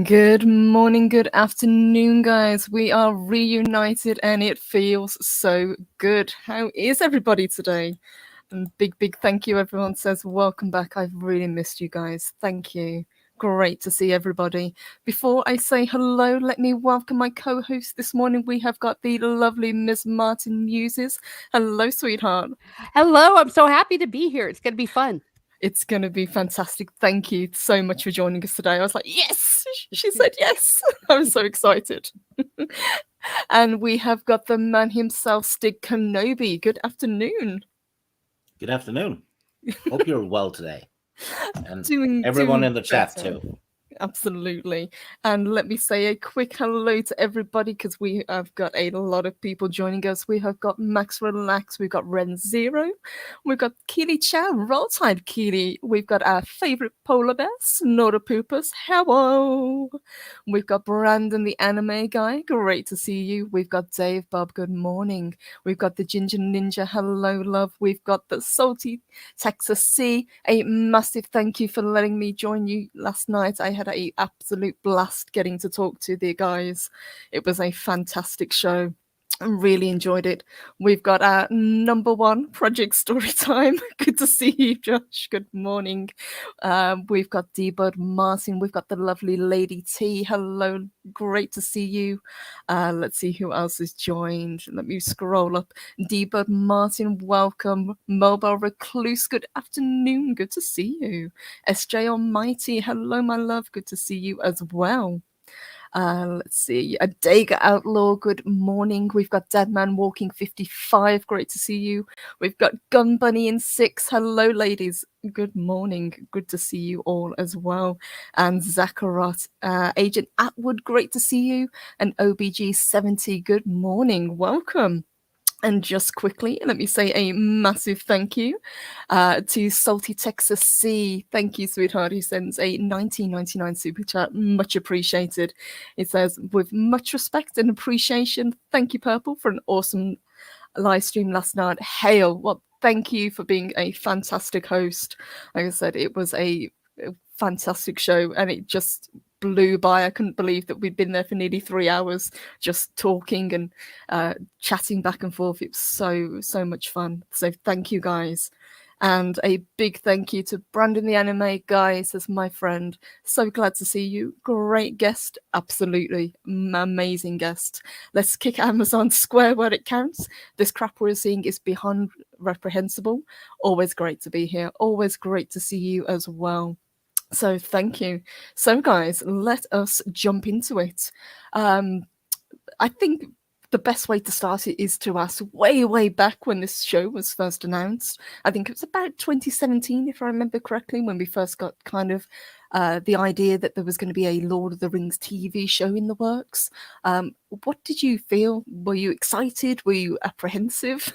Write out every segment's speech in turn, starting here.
Good morning, good afternoon, guys. We are reunited and it feels so good. How is everybody today? And big thank you. Everyone says welcome back. I've really missed you guys. Thank you. Great to see everybody. Before I say hello, let me welcome my co-host this morning. We have got the lovely Miss Martin Muses. Hello, sweetheart. Hello, I'm so happy to be here. It's going to be fun. It's going to be fantastic. Thank you so much for joining us today. I was like, yes, she said yes. I was so excited. And we have got the man himself, Stig Kenobi. Good afternoon. Good afternoon. Hope you're well today. And Doing everyone in the chat better. too. Absolutely. And let me say a quick hello to everybody because we have got a lot of people joining us. We have got Max Relax, we've got Ren Zero, we've got Keely Chow, Roll Tide Keely, we've got our favorite polar bear, Snorter Poopers. Hello. We've got Brandon the anime guy. Great to see you. We've got Dave Bob. Good morning. We've got the Ginger Ninja. Hello, love. We've got the Salty Texas C. A massive thank you for letting me join you last night. I had an absolute blast getting to talk to the guys. It was a fantastic show. I really enjoyed it. We've got our number one project story time. Good to see you, Josh. Good morning. We've got D-Bud Martin. We've got the lovely Lady T. Hello. Great to see you. Let's see who else has joined. Let me scroll up. D-Bud Martin, welcome. Mobile Recluse, good afternoon. Good to see you. SJ Almighty, hello, my love. Good to see you as well. Let's see. A Dega Outlaw, good morning. We've got Deadman Walking 55. Great to see you. We've got Gun Bunny in 6. Hello, ladies. Good morning. Good to see you all as well. And Zacharat, Agent Atwood, great to see you. And OBG 70, good morning. Welcome. And just quickly, let me say a massive thank you to Salty Texas C. Thank you, sweetheart, who sends a 19.99 super chat. Much appreciated. It says, with much respect and appreciation, thank you, Purple, for an awesome live stream last night. Hail. Well, thank you for being a fantastic host. Like I said, it was a fantastic show and it just blew by. I couldn't believe that we'd been there for nearly 3 hours just talking and chatting back and forth. It was so much fun. So thank you, guys. And a big thank you to Brandon the anime guy, says my friend. So glad to see you. Great guest. Absolutely amazing guest. Let's kick Amazon square where it counts. This crap we're seeing is beyond reprehensible. Always great to be here. Always great to see you as well. So thank you. So guys, let us jump into it. I think the best way to start it is to ask way back when this show was first announced. I think it was about 2017, if I remember correctly, when we first got kind of the idea that there was going to be a Lord of the Rings TV show in the works. What did you feel? Were you excited? Were you apprehensive?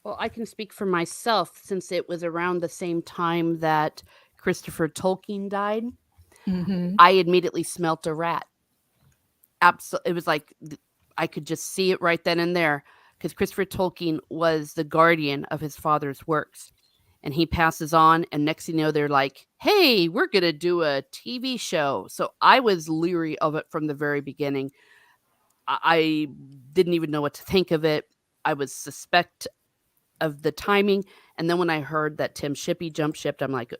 Well, I can speak for myself since it was around the same time that Christopher Tolkien died. Mm-hmm. I immediately smelt a rat. Absolutely. It was like I could just see it right then and there because Christopher Tolkien was the guardian of his father's works. And he passes on, and next thing you know, they're like, hey, we're going to do a TV show. So I was leery of it from the very beginning. I didn't even know what to think of it. I was suspect of the timing. And then when I heard that Tim Shippey jump shipped, I'm like,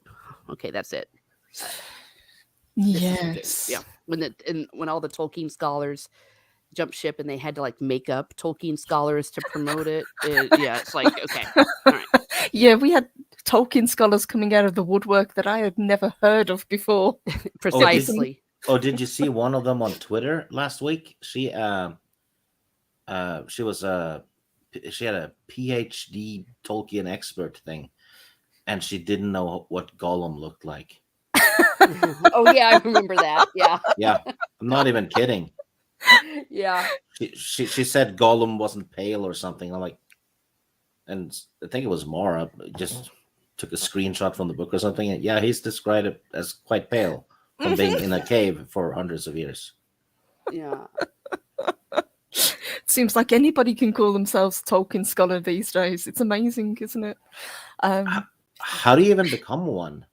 okay, that's it. Yes. Yeah. When all the Tolkien scholars jump ship and they had to like make up Tolkien scholars to promote it. Yeah, it's like, okay. All right. Yeah, we had Tolkien scholars coming out of the woodwork that I had never heard of before. Precisely. Did you see one of them on Twitter last week? She had a PhD Tolkien expert thing, and she didn't know what Gollum looked like. Oh yeah, I remember that. Yeah. Yeah, I'm not even kidding. Yeah. She said Gollum wasn't pale or something. I'm like, and I think it was Mara just took a screenshot from the book or something. And yeah, he's described as quite pale from being in a cave for hundreds of years. Yeah. Seems like anybody can call themselves Tolkien scholar these days. It's amazing, isn't it? How do you even become one?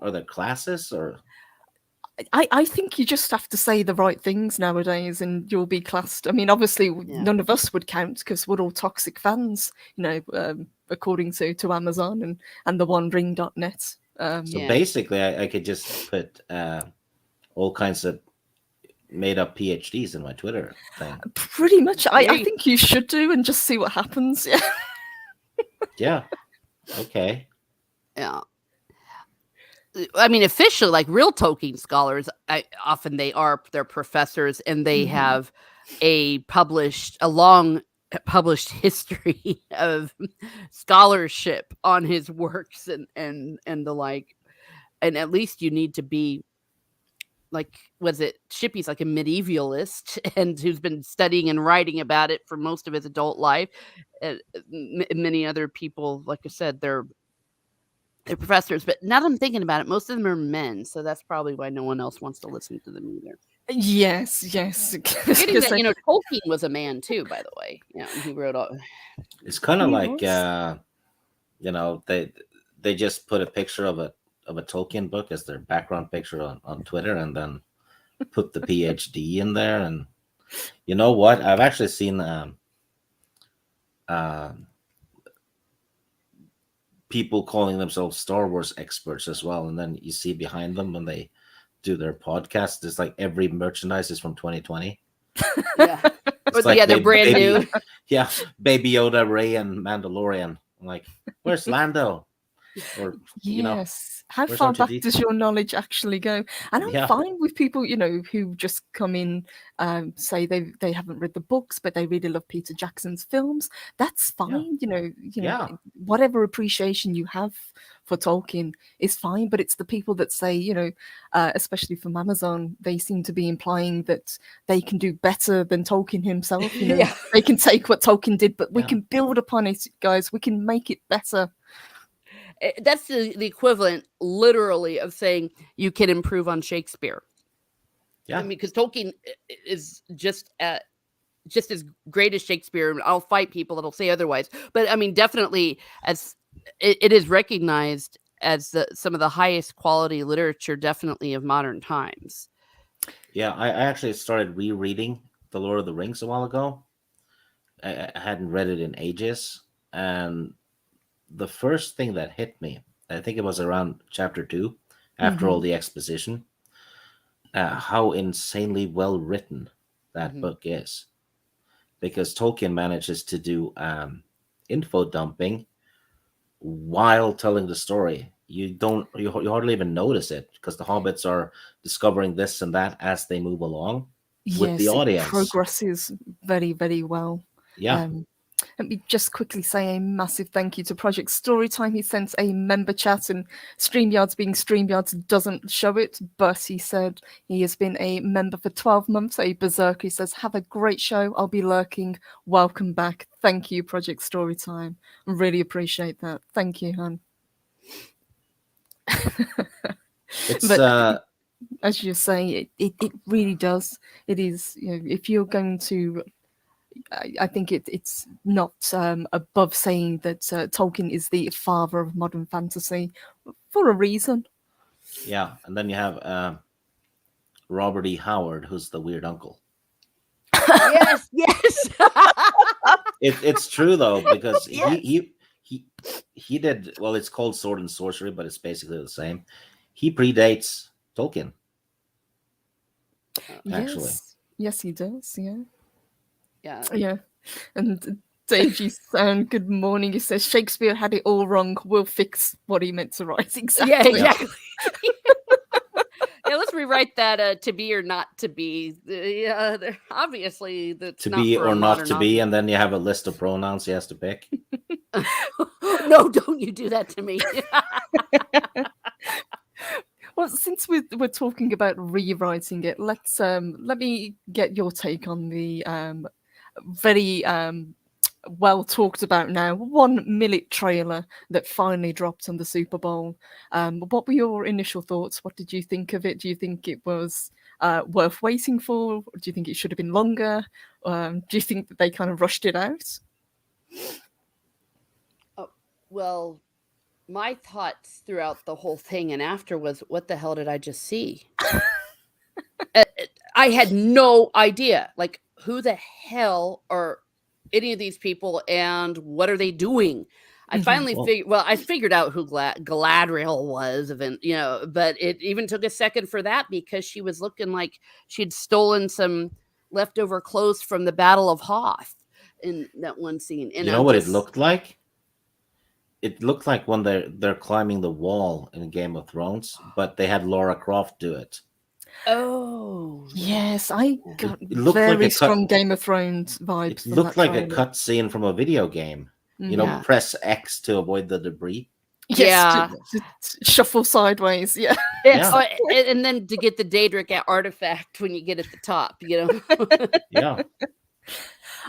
Are there classes or? I think you just have to say the right things nowadays and you'll be classed. I mean, obviously, none of us would count because we're all toxic fans, according to Amazon and the OneRing.net. So basically, I could just put all kinds of made up PhDs in my Twitter thing. Pretty much. I think you should do and just see what happens. Yeah. Yeah. Okay. Yeah. I mean, officially, like real Tolkien scholars, often they're professors and they have a long published history of scholarship on his works and the like. And at least you need to be like, was it Shippey's like a medievalist and who's been studying and writing about it for most of his adult life. Many other people, like I said, they're professors, but now that I'm thinking about it, most of them are men, so that's probably why no one else wants to listen to them either. Yes. Forgetting that, Tolkien was a man too, by the way. Yeah, he wrote all. It's kind of like they just put a picture of a Tolkien book as their background picture on Twitter, and then put the PhD in there. And you know what? I've actually seen people calling themselves Star Wars experts as well, and then you see behind them when they do their podcast, it's like every merchandise is from 2020. Yeah, like they're brand new. Yeah, Baby Yoda, Rey, and Mandalorian. I'm like, where's Lando? Or how far back does your knowledge actually go? And I'm fine with people, who just come in, say they haven't read the books, but they really love Peter Jackson's films. That's fine, whatever appreciation you have for Tolkien is fine. But it's the people that say, especially from Amazon, they seem to be implying that they can do better than Tolkien himself. They can take what Tolkien did, but we can build upon it, guys. We can make it better. That's the equivalent, literally, of saying you can improve on Shakespeare. Yeah, I mean, because Tolkien is just as great as Shakespeare. I'll fight people that'll say otherwise, but I mean, definitely, as it is recognized as some of the highest quality literature, definitely of modern times. Yeah, I actually started rereading The Lord of the Rings a while ago. I hadn't read it in ages, and the first thing that hit me, I think it was around chapter 2, after all the exposition, how insanely well written that book is. Because Tolkien manages to do info dumping while telling the story. You hardly even notice it because the hobbits are discovering this and that as they move along with the audience. It progresses very, very well. Yeah. Let me just quickly say a massive thank you to Project Storytime. He sent a member chat, and StreamYards being StreamYards doesn't show it, but he said he has been a member for 12 months, a berserker. He says, have a great show. I'll be lurking. Welcome back. Thank you, Project Storytime. I really appreciate that. Thank you, Han. But as you're saying, it really does. It is, if you're going to... I think it's not above saying that Tolkien is the father of modern fantasy for a reason. Yeah, and then you have Robert E. Howard, who's the weird uncle. Yes. It's true though, because he did, well, it's called Sword and Sorcery, but it's basically the same. He predates Tolkien. Actually. Yes, he does. Yeah. Yeah. And Dave G. Sound, good morning. He says Shakespeare had it all wrong. We'll fix what he meant to write. Exactly. Yeah, exactly. Let's rewrite that to be or not to be. Obviously, that's to not be for or not to audience. be, and then you have a list of pronouns he has to pick. No, don't you do that to me. Well, since we're talking about rewriting it, let me get your take on the very well talked about now 1 minute trailer that finally dropped on the Super Bowl. What were your initial thoughts? What did you think of it? Do you think it was worth waiting for? Do you think it should have been longer? Do you think that they kind of rushed it out? Well, my thoughts throughout the whole thing and after was, what the hell did I just see? I had no idea, like, who the hell are any of these people and what are they doing? I finally I figured out who Galadriel was, but it even took a second for that because she was looking like she'd stolen some leftover clothes from the Battle of Hoth in that one scene. And you know what it looked like? It looked like when they're climbing the wall in Game of Thrones, but they had Laura Croft do it. Oh, yes, I got It looked very like a strong Game of Thrones vibes. It from looked that like a trailer. cut scene from a video game. You know, Yeah. press X to avoid the debris. Yes, Yeah. to shuffle sideways. Yeah. Yeah. Yeah. Oh, and then to get the Daedric artifact when you get at the top, Yeah.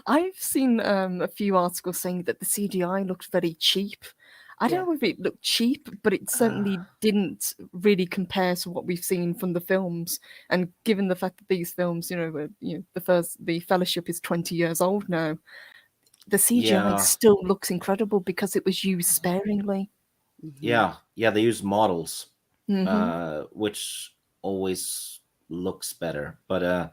I've seen a few articles saying that the CGI looked very cheap. I don't know if it looked cheap, but it certainly didn't really compare to what we've seen from the films. And given the fact that these films, the Fellowship is 20 years old now, the CGI still looks incredible because it was used sparingly. Yeah. They use models, Mm-hmm. which always looks better. But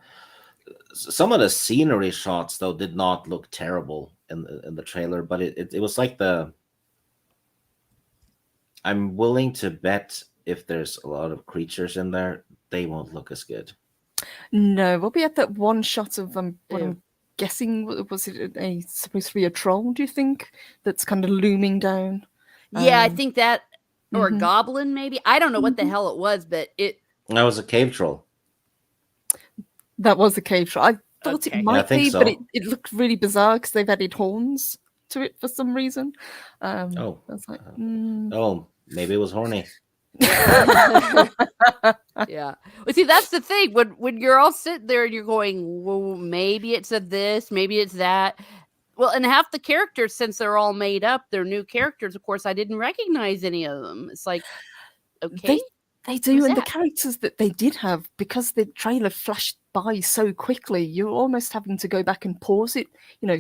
some of the scenery shots though did not look terrible in the trailer. But it was like I'm willing to bet if there's a lot of creatures in there, they won't look as good. No, we'll be at that one shot of what I'm guessing, was it supposed to be a troll, do you think, that's kind of looming down? Yeah, I think that, or a Mhm. goblin maybe. I don't know what the hell it was, but That was a cave troll. That was a cave troll. I thought Okay. it might I think be, so. but it looked really bizarre because they've added horns to it for some reason. I was like, Oh, maybe it was horny. Yeah. Well, see, that's the thing. When you're all sitting there and you're going, well, maybe it's a this, maybe it's that. Well, and half the characters, since they're all made up, they're new characters. Of course, I didn't recognize any of them. It's like, okay. They do, Who's and the that? characters that they did have, because the trailer flashed by so quickly, you're almost having to go back and pause it,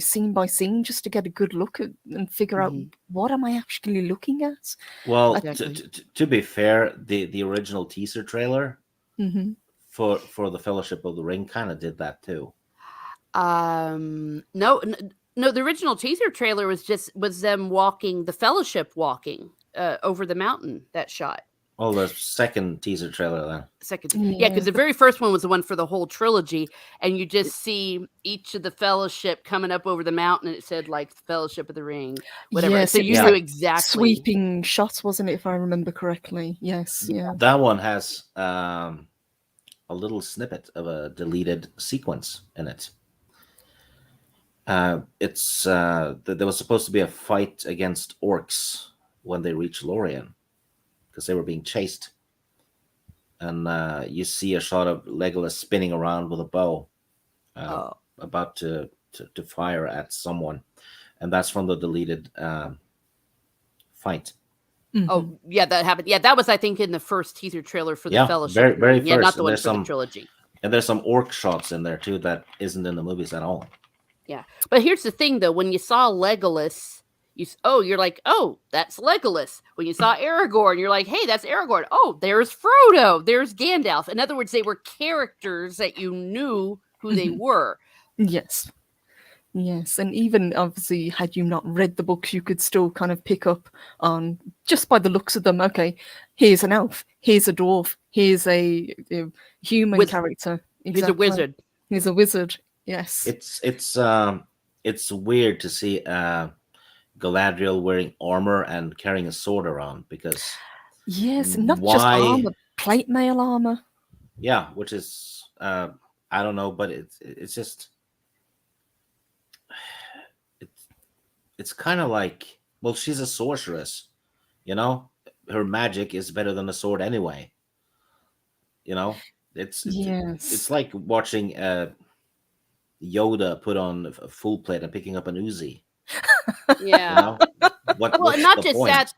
scene by scene, just to get a good look at and figure out what am I actually looking at. Well, Exactly. to be fair, the original teaser trailer Mm-hmm. for the Fellowship of the Ring kind of did that too. No, the original teaser trailer was them walking, the Fellowship walking over the mountain. That shot. Oh, the second teaser trailer then. Yeah, because the very first one was the one for the whole trilogy, and you just see each of the Fellowship coming up over the mountain, and it said like Fellowship of the Ring, whatever. Yes, so it you was knew like exactly. sweeping shots, wasn't it? If I remember correctly. Yes, yeah. That one has a little snippet of a deleted sequence in it. It's there was supposed to be a fight against orcs when they reach Lorien, because they were being chased. And you see a shot of Legolas spinning around with a bow, about to fire at someone. And that's from the deleted fight. Mm-hmm. Oh, yeah, that happened. Yeah, that was, I think, in the first teaser trailer for the Yeah, Fellowship. very Yeah, not first. the one There's for the some- trilogy. And there's some orc shots in there too that isn't in the movies at all. Yeah, but here's the thing, though. When you saw Legolas, you're like, oh, that's Legolas. When you saw Aragorn, you're like, hey, that's Aragorn. Oh, there's Frodo. There's Gandalf. In other words, they were characters that you knew who they were. Yes. Yes, and even obviously, had you not read the books, you could still kind of pick up on, just by the looks of them, okay, here's an elf, here's a dwarf, here's a human character. Exactly. He's a wizard. He's a wizard, yes. It's weird to see Galadriel wearing armor and carrying a sword around, because yes, not just armor, plate mail armor. Yeah, which is I don't know, but it's just it's kind of like, well, she's a sorceress, her magic is better than a sword anyway. It's like watching Yoda put on a full plate and picking up an Uzi. Yeah. What's not the just point? that,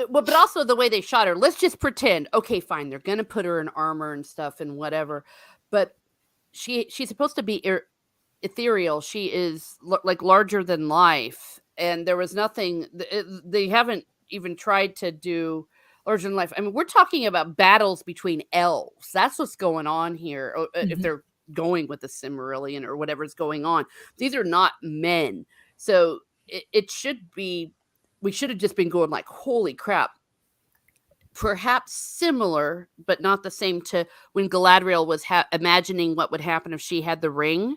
but also the way they shot her. Let's just pretend, okay, fine, they're gonna put her in armor and stuff and whatever, but she's supposed to be ethereal. She is like larger than life, and there was nothing. They haven't even tried to do larger than life. I mean, we're talking about battles between elves. That's what's going on here. If they're going with the Cimmerillion or whatever's going on. These are not men. So it should be, we should have just been going like, holy crap. Perhaps similar, but not the same to when Galadriel was imagining what would happen if she had the ring.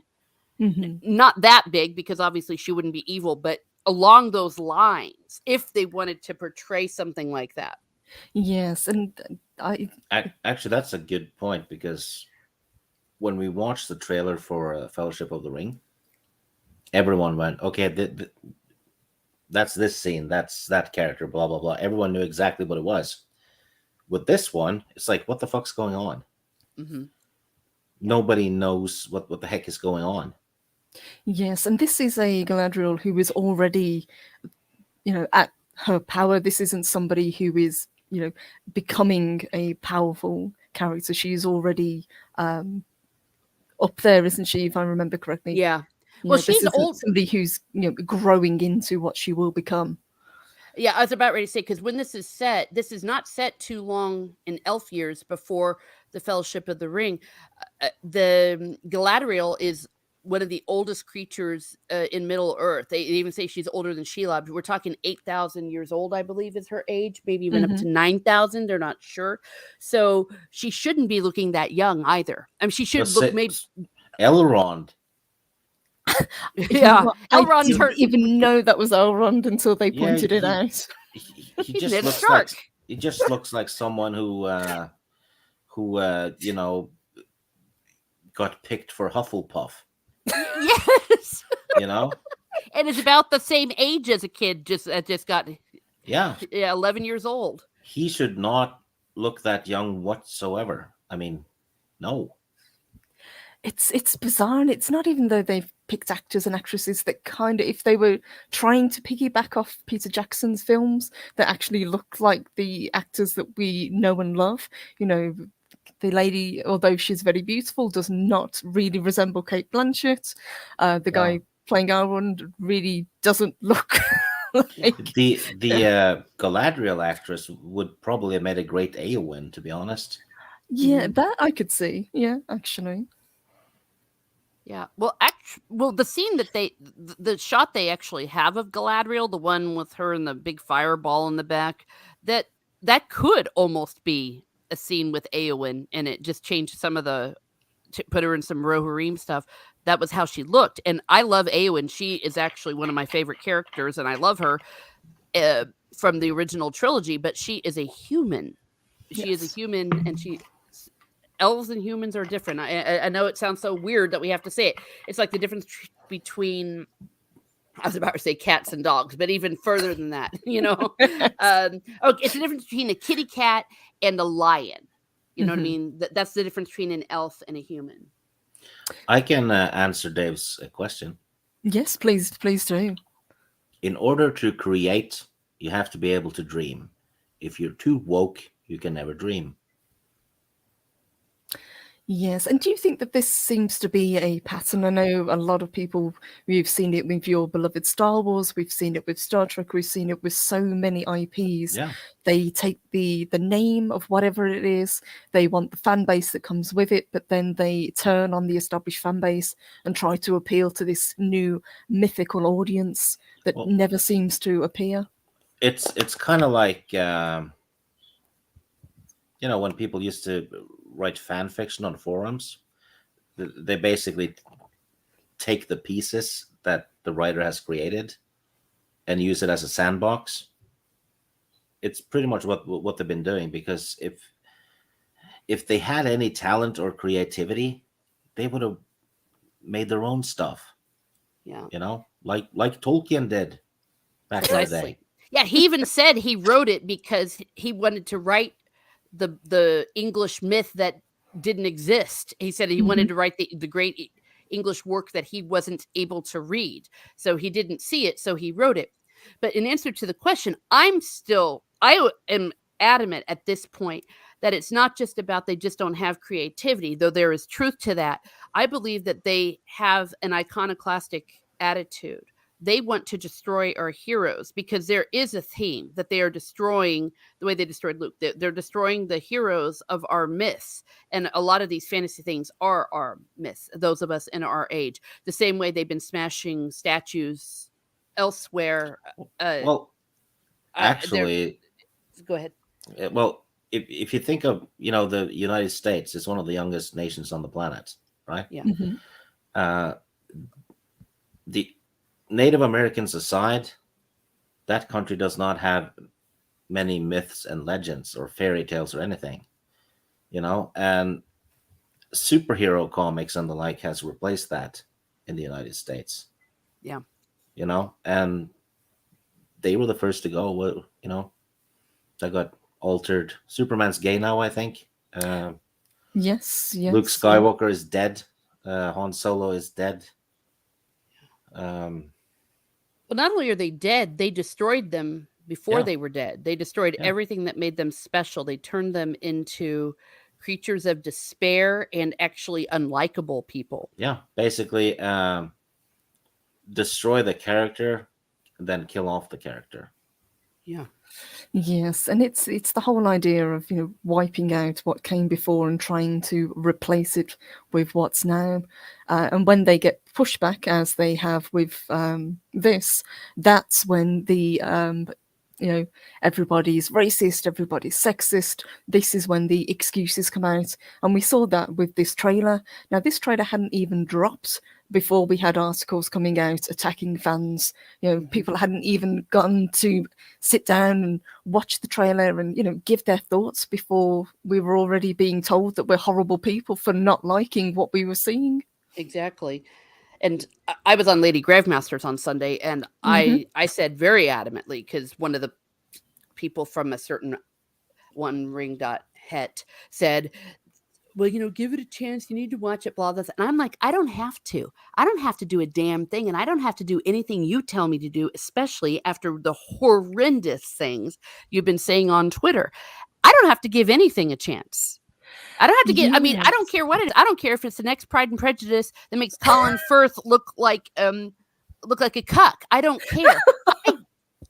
Mhm. Not that big, because obviously she wouldn't be evil, but along those lines, if they wanted to portray something like that. Yes, and Actually, that's a good point, because when we watched the trailer for Fellowship of the Ring, everyone went, okay, that's this scene, that's that character, blah, blah, blah. Everyone knew exactly what it was. With this one, it's like, what the fuck's going on? Mm-hmm. Nobody knows what the heck is going on. yes, and this is a Galadriel who is already, at her power. This isn't somebody who is, becoming a powerful character. She's already up there, isn't she? If I remember correctly. Yeah. Well, she's this isn't old. somebody who's growing into what she will become. Yeah, I was about ready to say, because when this is not set too long in elf years before the Fellowship of the Ring. The Galadriel is one of the oldest creatures in Middle Earth. They even say she's older than Shelob. We're talking 8,000 years old, I believe, is her age. Maybe even up to 9,000. They're not sure. So she shouldn't be looking that young either. I mean, she should look maybe. Elrond. Yeah, I didn't even know that was Elrond until they pointed it out. He just looks like someone who got picked for Hufflepuff. Yes. And is about the same age as a kid, just got 11 years old. He should not look that young whatsoever. I mean, no. It's bizarre, and it's not even though they've picked actors and actresses that kind of, if they were trying to piggyback off Peter Jackson's films, that actually look like the actors that we know and love. The lady, although she's very beautiful, does not really resemble Kate Blanchett. The guy playing Elrond really doesn't look like... The Galadriel actress would probably have made a great Eowyn, to be honest. Yeah, that I could see. Yeah, actually. Yeah, well, the scene that the shot they actually have of Galadriel, the one with her and the big fireball in the back, that could almost be a scene with Eowyn, and it just changed some of put her in some Rohirrim stuff. That was how she looked, and I love Eowyn. She is actually one of my favorite characters, and I love her from the original trilogy. But she is a human. She is a human, and elves and humans are different. I know it sounds so weird that we have to say it. It's like the difference between, I was about to say cats and dogs, but even further than that, it's the difference between a kitty cat and a lion. You know what I mean? That's the difference between an elf and a human. I can answer Dave's question. Yes, please do. In order to create, you have to be able to dream. If you're too woke, you can never dream. Yes, and do you think that this seems to be a pattern? I know a lot of people, we've seen it with your beloved Star Wars, we've seen it with Star Trek, we've seen it with so many IPs. Yeah. They take the name of whatever it is, they want the fan base that comes with it, but then they turn on the established fan base and try to appeal to this new mythical audience that never seems to appear. It's kind of like, when people used to write fan fiction on forums, they basically take the pieces that the writer has created and use it as a sandbox. It's pretty much what they've been doing, because if they had any talent or creativity, they would have made their own stuff. Yeah. Like Tolkien did back in the day. Yeah, he even said he wrote it because he wanted to write the English myth that didn't exist. He said he wanted to write the great English work that he wasn't able to read. So he didn't see it, so he wrote it. But in answer to the question, I am adamant at this point that it's not just about they just don't have creativity, though there is truth to that. I believe that they have an iconoclastic attitude. they want to destroy our heroes, because there is a theme that they are destroying the way they destroyed Luke. They're destroying the heroes of our myths. And a lot of these fantasy things are our myths, those of us in our age, the same way they've been smashing statues elsewhere. Well, actually, Go ahead. well, if you think of, the United States is one of the youngest nations on the planet, right? Yeah. Mhm. The Native Americans aside, that country does not have many myths and legends or fairy tales or anything, and superhero comics and the like has replaced that in the United States. Yeah. And they were the first to go, that got altered. Superman's gay now, I think. Yes, Luke yes. Skywalker is dead. Han Solo is dead. Well, not only are they dead, they destroyed them before Yeah. they were dead. They destroyed Yeah. everything that made them special. They turned them into creatures of despair and actually unlikable people. Yeah, basically, destroy the character, and then kill off the character. Yeah. Yes, and it's the whole idea of wiping out what came before and trying to replace it with what's now. And when they get pushback, as they have with this, that's when the everybody's racist, everybody's sexist. This is when the excuses come out, and we saw that with this trailer. Now, this trailer hadn't even dropped before we had articles coming out attacking fans. People hadn't even gotten to sit down and watch the trailer and give their thoughts before we were already being told that we're horrible people for not liking what we were seeing. Exactly. And I was on Lady Gravemasters on Sunday, and I said very adamantly, because one of the people from a certain OneRing.het said, well, give it a chance. You need to watch it, blah, blah, blah. And I'm like, I don't have to. I don't have to do a damn thing. And I don't have to do anything you tell me to do, especially after the horrendous things you've been saying on Twitter. I don't have to give anything a chance. I don't have to get, I mean, I don't care what it is. I don't care if it's the next Pride and Prejudice that makes Colin Firth look like a cuck. I don't care.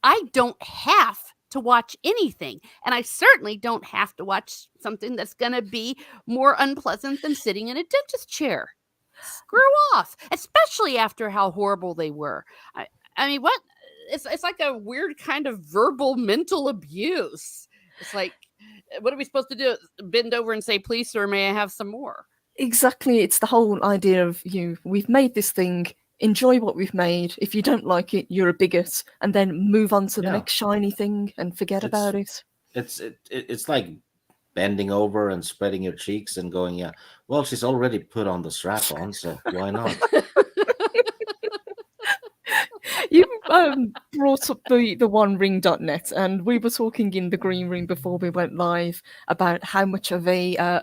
I don't have to watch anything. And I certainly don't have to watch something that's going to be more unpleasant than sitting in a dentist chair. Screw off, especially after how horrible they were. I mean, what? It's like a weird kind of verbal mental abuse. It's like, what are we supposed to do? Bend over and say, please, sir, may I have some more? Exactly. It's the whole idea of we've made this thing, enjoy what we've made. If you don't like it, you're a bigot, and then move on to the next shiny thing and forget about it. It's like bending over and spreading your cheeks and going, yeah, well, she's already put on the strap on, so why not? You brought up the OneRing.net, and we were talking in the green room before we went live about how much of a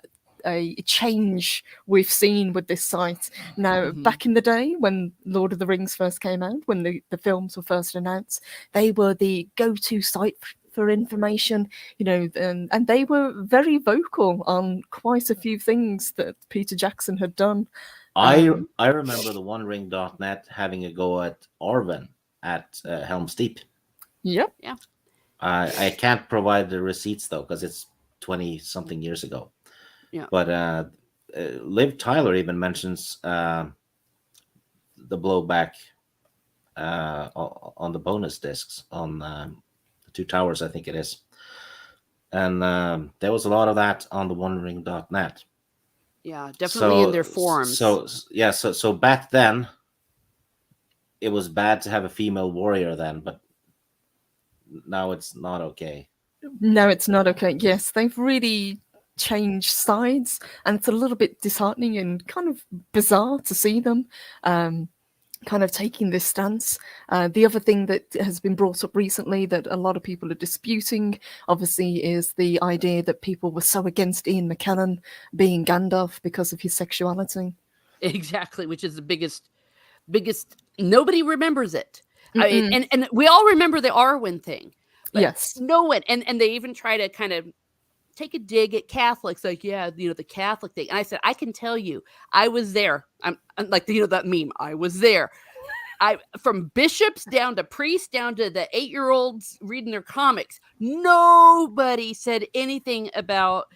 change we've seen with this site. Now, back in the day when Lord of the Rings first came out, when the films were first announced, they were the go-to site for information, and they were very vocal on quite a few things that Peter Jackson had done. I remember the OneRing.net having a go at Orven at Helm's Deep. Yep. Yeah. I can't provide the receipts though, because it's 20-something years ago. Yeah. But Liv Tyler even mentions the blowback on the bonus discs on the Two Towers, I think it is. And there was a lot of that on the OneRing.net. Yeah, definitely in their forums. So back then, it was bad to have a female warrior then, but now it's not okay. No, it's not okay. Yes, they've really changed sides, and it's a little bit disheartening and kind of bizarre to see them kind of taking this stance. The other thing that has been brought up recently that a lot of people are disputing, obviously, is the idea that people were so against Ian McKellen being Gandalf because of his sexuality. Exactly, which is the biggest. Nobody remembers it. I mean, and we all remember the Arwen thing. Yes. No one, and they even try to kind of take a dig at Catholics, like, yeah, the Catholic thing. And I said, I can tell you, I was there. I'm like, that meme. I was there. from bishops down to priests down to the 8-year-olds reading their comics, nobody said anything about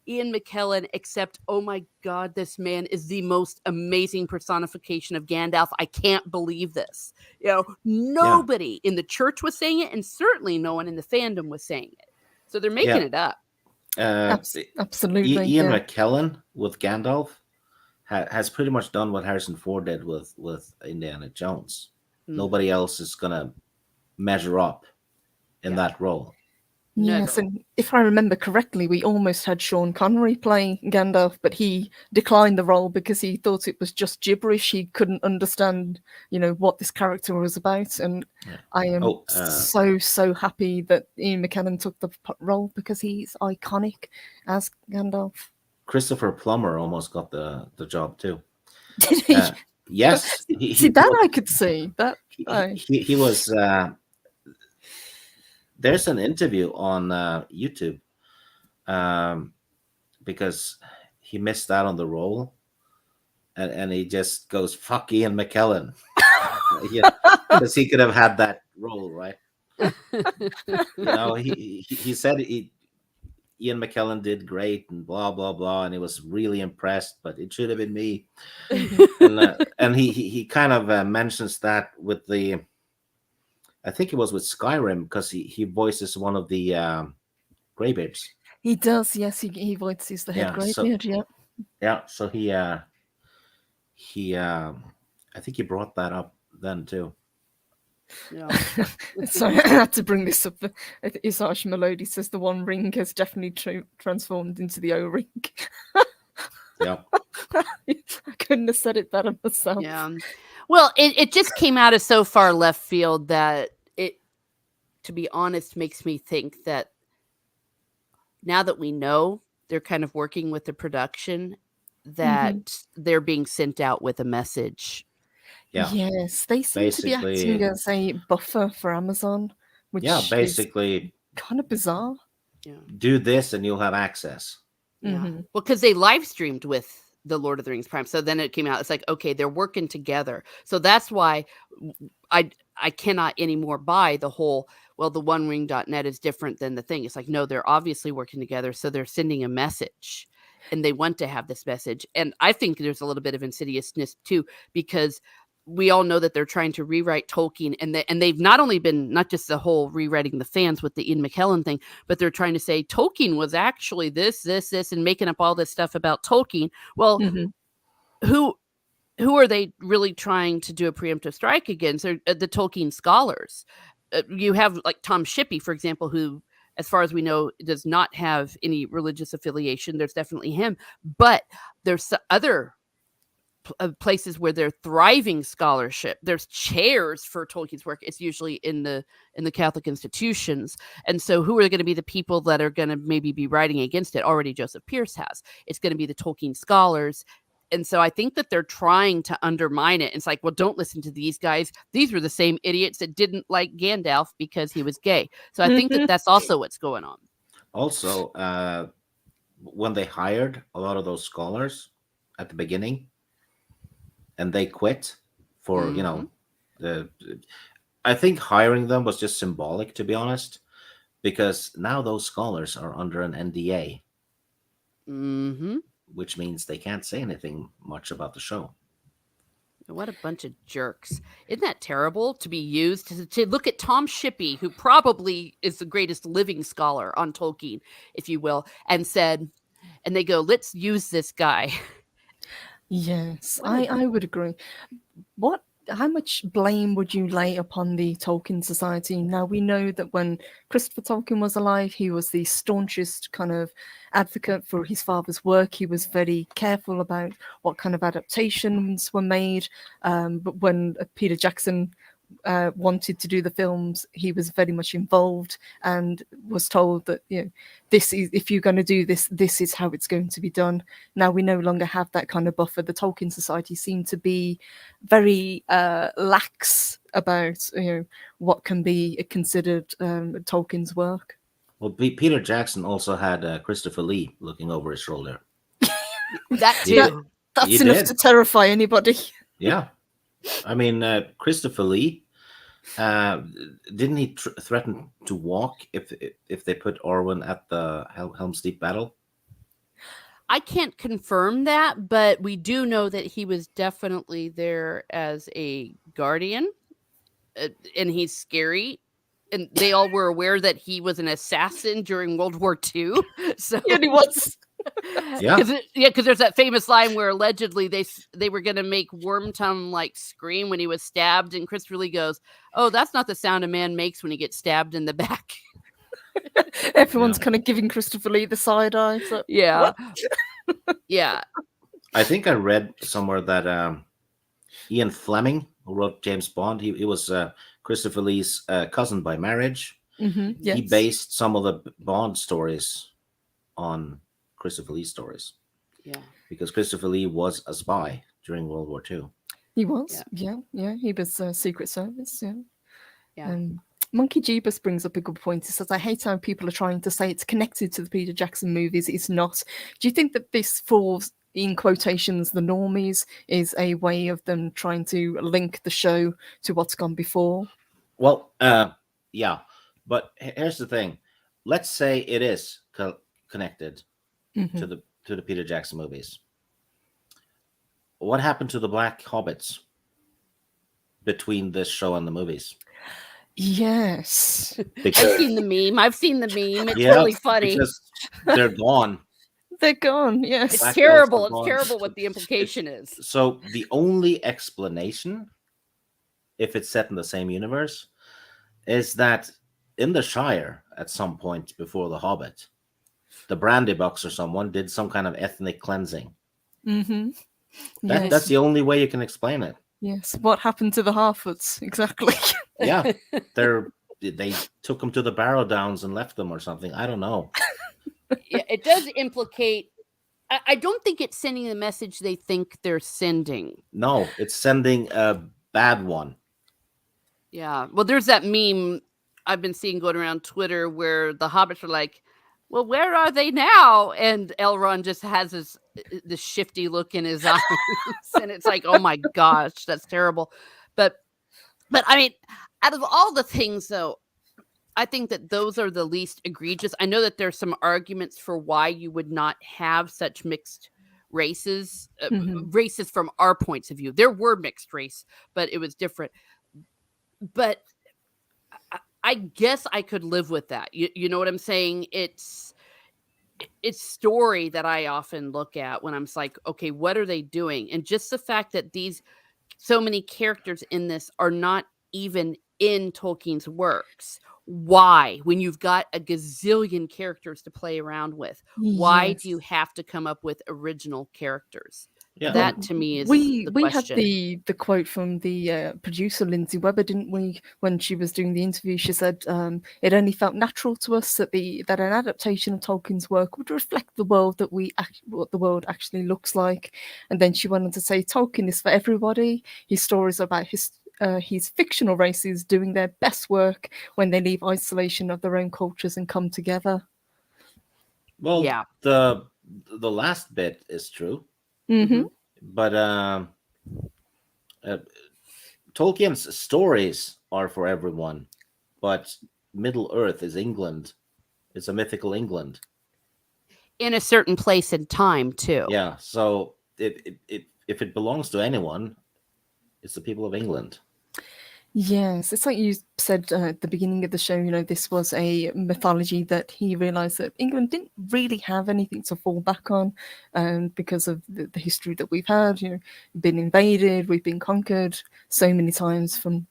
Ian McKellen except, oh my God, this man is the most amazing personification of Gandalf. I can't believe this. Nobody in the church was saying it, and certainly no one in the fandom was saying it. So they're making it up. Absolutely. Ian McKellen with Gandalf has pretty much done what Harrison Ford did with Indiana Jones. Nobody else is gonna measure up in that role. Yes, and if I remember correctly, we almost had Sean Connery play Gandalf, but he declined the role because he thought it was just gibberish. He couldn't understand, what this character was about. And I am so happy that Ian McKellen took the role because he's iconic as Gandalf. Christopher Plummer almost got the job too. Did he? Yes. I could see that. He was. There's an interview on YouTube because he missed out on the role, and he just goes, "Fuck Ian McKellen," because he could have had that role, right? He said Ian McKellen did great and blah blah blah, and he was really impressed, but it should have been me. and he kind of mentions that with the. I think it was with Skyrim because he voices one of the Greybeards. He does, yes. He voices the head Greybeard. Yeah. So he I think he brought that up then too. Yeah. Sorry, I had to bring this up. Isash Melody says the One Ring has definitely transformed into the O-Ring. Yeah. I couldn't have said it better myself. Yeah. Well, it just came out of so far left field that it, to be honest, makes me think that now that we know they're kind of working with the production, that they're being sent out with a message. Yeah. Yes, they seem to be acting as a buffer for Amazon, which basically is kind of bizarre. Yeah. Do this and you'll have access. Yeah. Well, because they live streamed with the Lord of the Rings Prime. So then it came out. It's like, okay, they're working together. So that's why I cannot anymore buy the whole, well, the OneRing.net is different than the thing. It's like, no, they're obviously working together. So they're sending a message and they want to have this message. And I think there's a little bit of insidiousness too, because we all know that they're trying to rewrite Tolkien, and they've not only been not just the whole rewriting the fans with the Ian McKellen thing, but they're trying to say Tolkien was actually this, and making up all this stuff about Tolkien. Well, who are they really trying to do a preemptive strike against? They're the Tolkien scholars. You have like Tom Shippey, for example, who, as far as we know, does not have any religious affiliation. There's definitely him, but there's other places where they're thriving scholarship. There's chairs for Tolkien's work. It's usually in the Catholic institutions. And so who are going to be the people that are going to maybe be writing against it? Already Joseph Pierce has. It's going to be the Tolkien scholars. And so I think that they're trying to undermine it. It's like, well, don't listen to these guys. These were the same idiots that didn't like Gandalf because he was gay. So I think that that's also what's going on. Also, when they hired a lot of those scholars at the beginning, and they quit for, I think hiring them was just symbolic, to be honest, because now those scholars are under an NDA, which means they can't say anything much about the show. What a bunch of jerks. Isn't that terrible to be used to look at Tom Shippey, who probably is the greatest living scholar on Tolkien, if you will, and they go, let's use this guy. Yes, I would agree. How much blame would you lay upon the Tolkien Society? Now, we know that when Christopher Tolkien was alive, he was the staunchest kind of advocate for his father's work. He was very careful about what kind of adaptations were made. But when Peter Jackson wanted to do the films, he was very much involved and was told that, this is, if you're going to do this, this is how it's going to be done. Now we no longer have that kind of buffer. The Tolkien Society seemed to be very lax about what can be considered Tolkien's work. Well, Peter Jackson also had Christopher Lee looking over his shoulder. That too. That's enough to terrify anybody. Yeah. I mean, Christopher Lee, didn't he threaten to walk if they put Orwin at the Helm's Deep battle? I can't confirm that, but we do know that he was definitely there as a guardian, and he's scary. And they all were aware that he was an assassin during World War II. So Yeah, he was. Yeah. because there's that famous line where allegedly they were going to make Wormtongue like scream when he was stabbed, and Christopher Lee goes, "Oh, that's not the sound a man makes when he gets stabbed in the back." Everyone's kind of giving Christopher Lee the side eye. So, Yeah, what? yeah. I think I read somewhere that Ian Fleming, who wrote James Bond, he was Christopher Lee's cousin by marriage. Yes. He based some of the Bond stories on Christopher Lee stories. Yeah. Because Christopher Lee was a spy during World War II. He was. Yeah. He was Secret Service. Yeah. Yeah. Monkey Jeebus brings up a good point. He says, I hate how people are trying to say it's connected to the Peter Jackson movies. It's not. Do you think that this falls, in quotations, the normies, is a way of them trying to link the show to what's gone before? Well, yeah. But here's the thing. Let's say it is connected to the Peter Jackson movies. What happened to the Black Hobbits between this show and the movies? Yes. I've seen the meme. It's really funny. Because they're gone. They're gone, yes. It's terrible. It's terrible what the implication is. So the only explanation, if it's set in the same universe, is that in the Shire at some point before The Hobbit, the Brandybucks or someone did some kind of ethnic cleansing. Yes. That's the only way you can explain it. Yes. What happened to the Harfoots? Exactly. Yeah. They took them to the Barrow Downs and left them or something. I don't know. Yeah, it does implicate. I don't think it's sending the message they think they're sending. No, it's sending a bad one. Yeah. Well, there's that meme I've been seeing going around Twitter where the hobbits are like, well, where are they now? And Elrond just has this shifty look in his eyes. And it's like, oh my gosh, that's terrible. But I mean, out of all the things, though, I think that those are the least egregious. I know that there's some arguments for why you would not have such mixed races, races from our points of view. There were mixed race, but it was different. But I guess I could live with that. You know what I'm saying? It's story that I often look at when I'm like, okay, what are they doing? And just the fact that so many characters in this are not even in Tolkien's works. Why? When you've got a gazillion characters to play around with, why do you have to come up with original characters? Yeah. That to me is we the had question. the quote from the producer Lindsay Webber, didn't we? When she was doing the interview, she said it only felt natural to us that an adaptation of Tolkien's work would reflect the world what the world actually looks like. And then she went on to say, Tolkien is for everybody. His stories are about his fictional races doing their best work when they leave isolation of their own cultures and come together. Well, yeah, the last bit is true. But Tolkien's stories are for everyone, but Middle Earth is England. It's a mythical England in a certain place and time too. Yeah, so if it belongs to anyone, it's the people of England. Yes, it's like you said at the beginning of the show, this was a mythology that he realised that England didn't really have anything to fall back on because of the history that we've had, been invaded, we've been conquered so many times from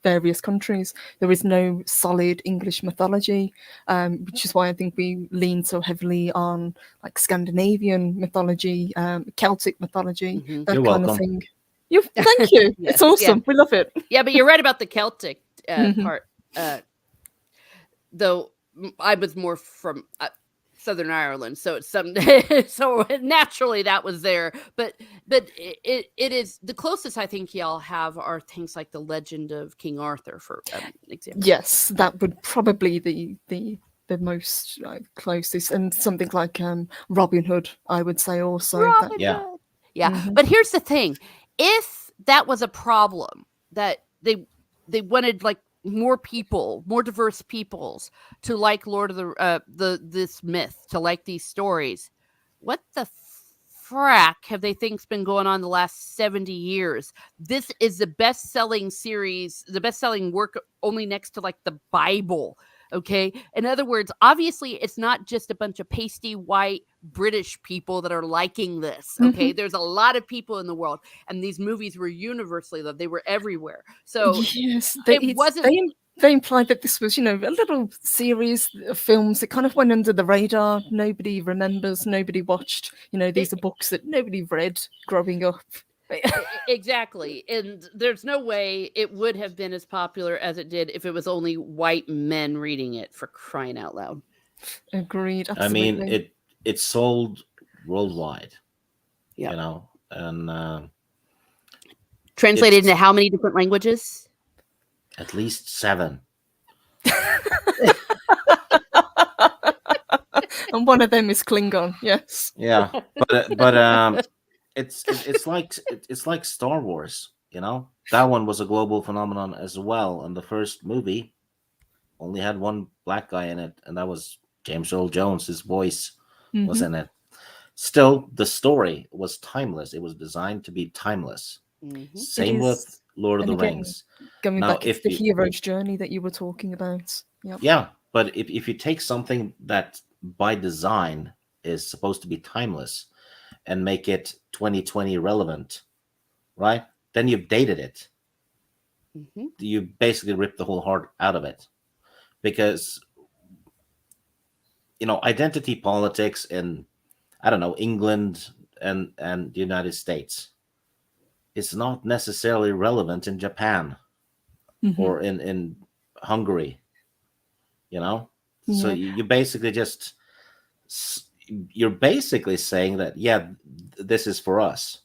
various countries. There is no solid English mythology, which is why I think we lean so heavily on like Scandinavian mythology, Celtic mythology, that You're kind welcome. of thing. Thank you. Yes, it's awesome. yeah. We love it. Yeah, but you're right about the Celtic part. Though I was more from Southern Ireland, so it's so naturally that was there. But it is the closest I think y'all have are things like the Legend of King Arthur, for example. Yes, that would probably the most closest, and something like Robin Hood, I would say also. Yeah. But here's the thing. If that was a problem, that they wanted like more people, more diverse peoples to like Lord of the this myth, to like these stories. What the frack have they think's been going on the last 70 years? This is the best-selling series, the best-selling work only next to like the Bible. Okay. In other words, obviously, it's not just a bunch of pasty white British people that are liking this. Okay. There's a lot of people in the world, and these movies were universally loved. They were everywhere. So yes, it wasn't. They implied that this was, a little series of films that kind of went under the radar. Nobody remembers, nobody watched. These are books that nobody read growing up. Exactly. And there's no way it would have been as popular as it did if it was only white men reading it, for crying out loud. Agreed. I Absolutely. mean, it sold worldwide, Yeah. and translated into how many different languages? At least 7. And one of them is Klingon. Yes. Yeah, but it's like Star Wars. That one was a global phenomenon as well. And the first movie only had one black guy in it, and that was James Earl Jones. His voice was in it. Still, the story was timeless. It was designed to be timeless. Same with Lord of the Rings. Going back to the hero's journey that you were talking about. Yep. Yeah, but if you take something that by design is supposed to be timeless and make it 2020 relevant, right? Then you've dated it. You basically ripped the whole heart out of it. Because, identity politics in, I don't know, England and the United States is not necessarily relevant in Japan or in Hungary, So you basically you're basically saying that, this is for us,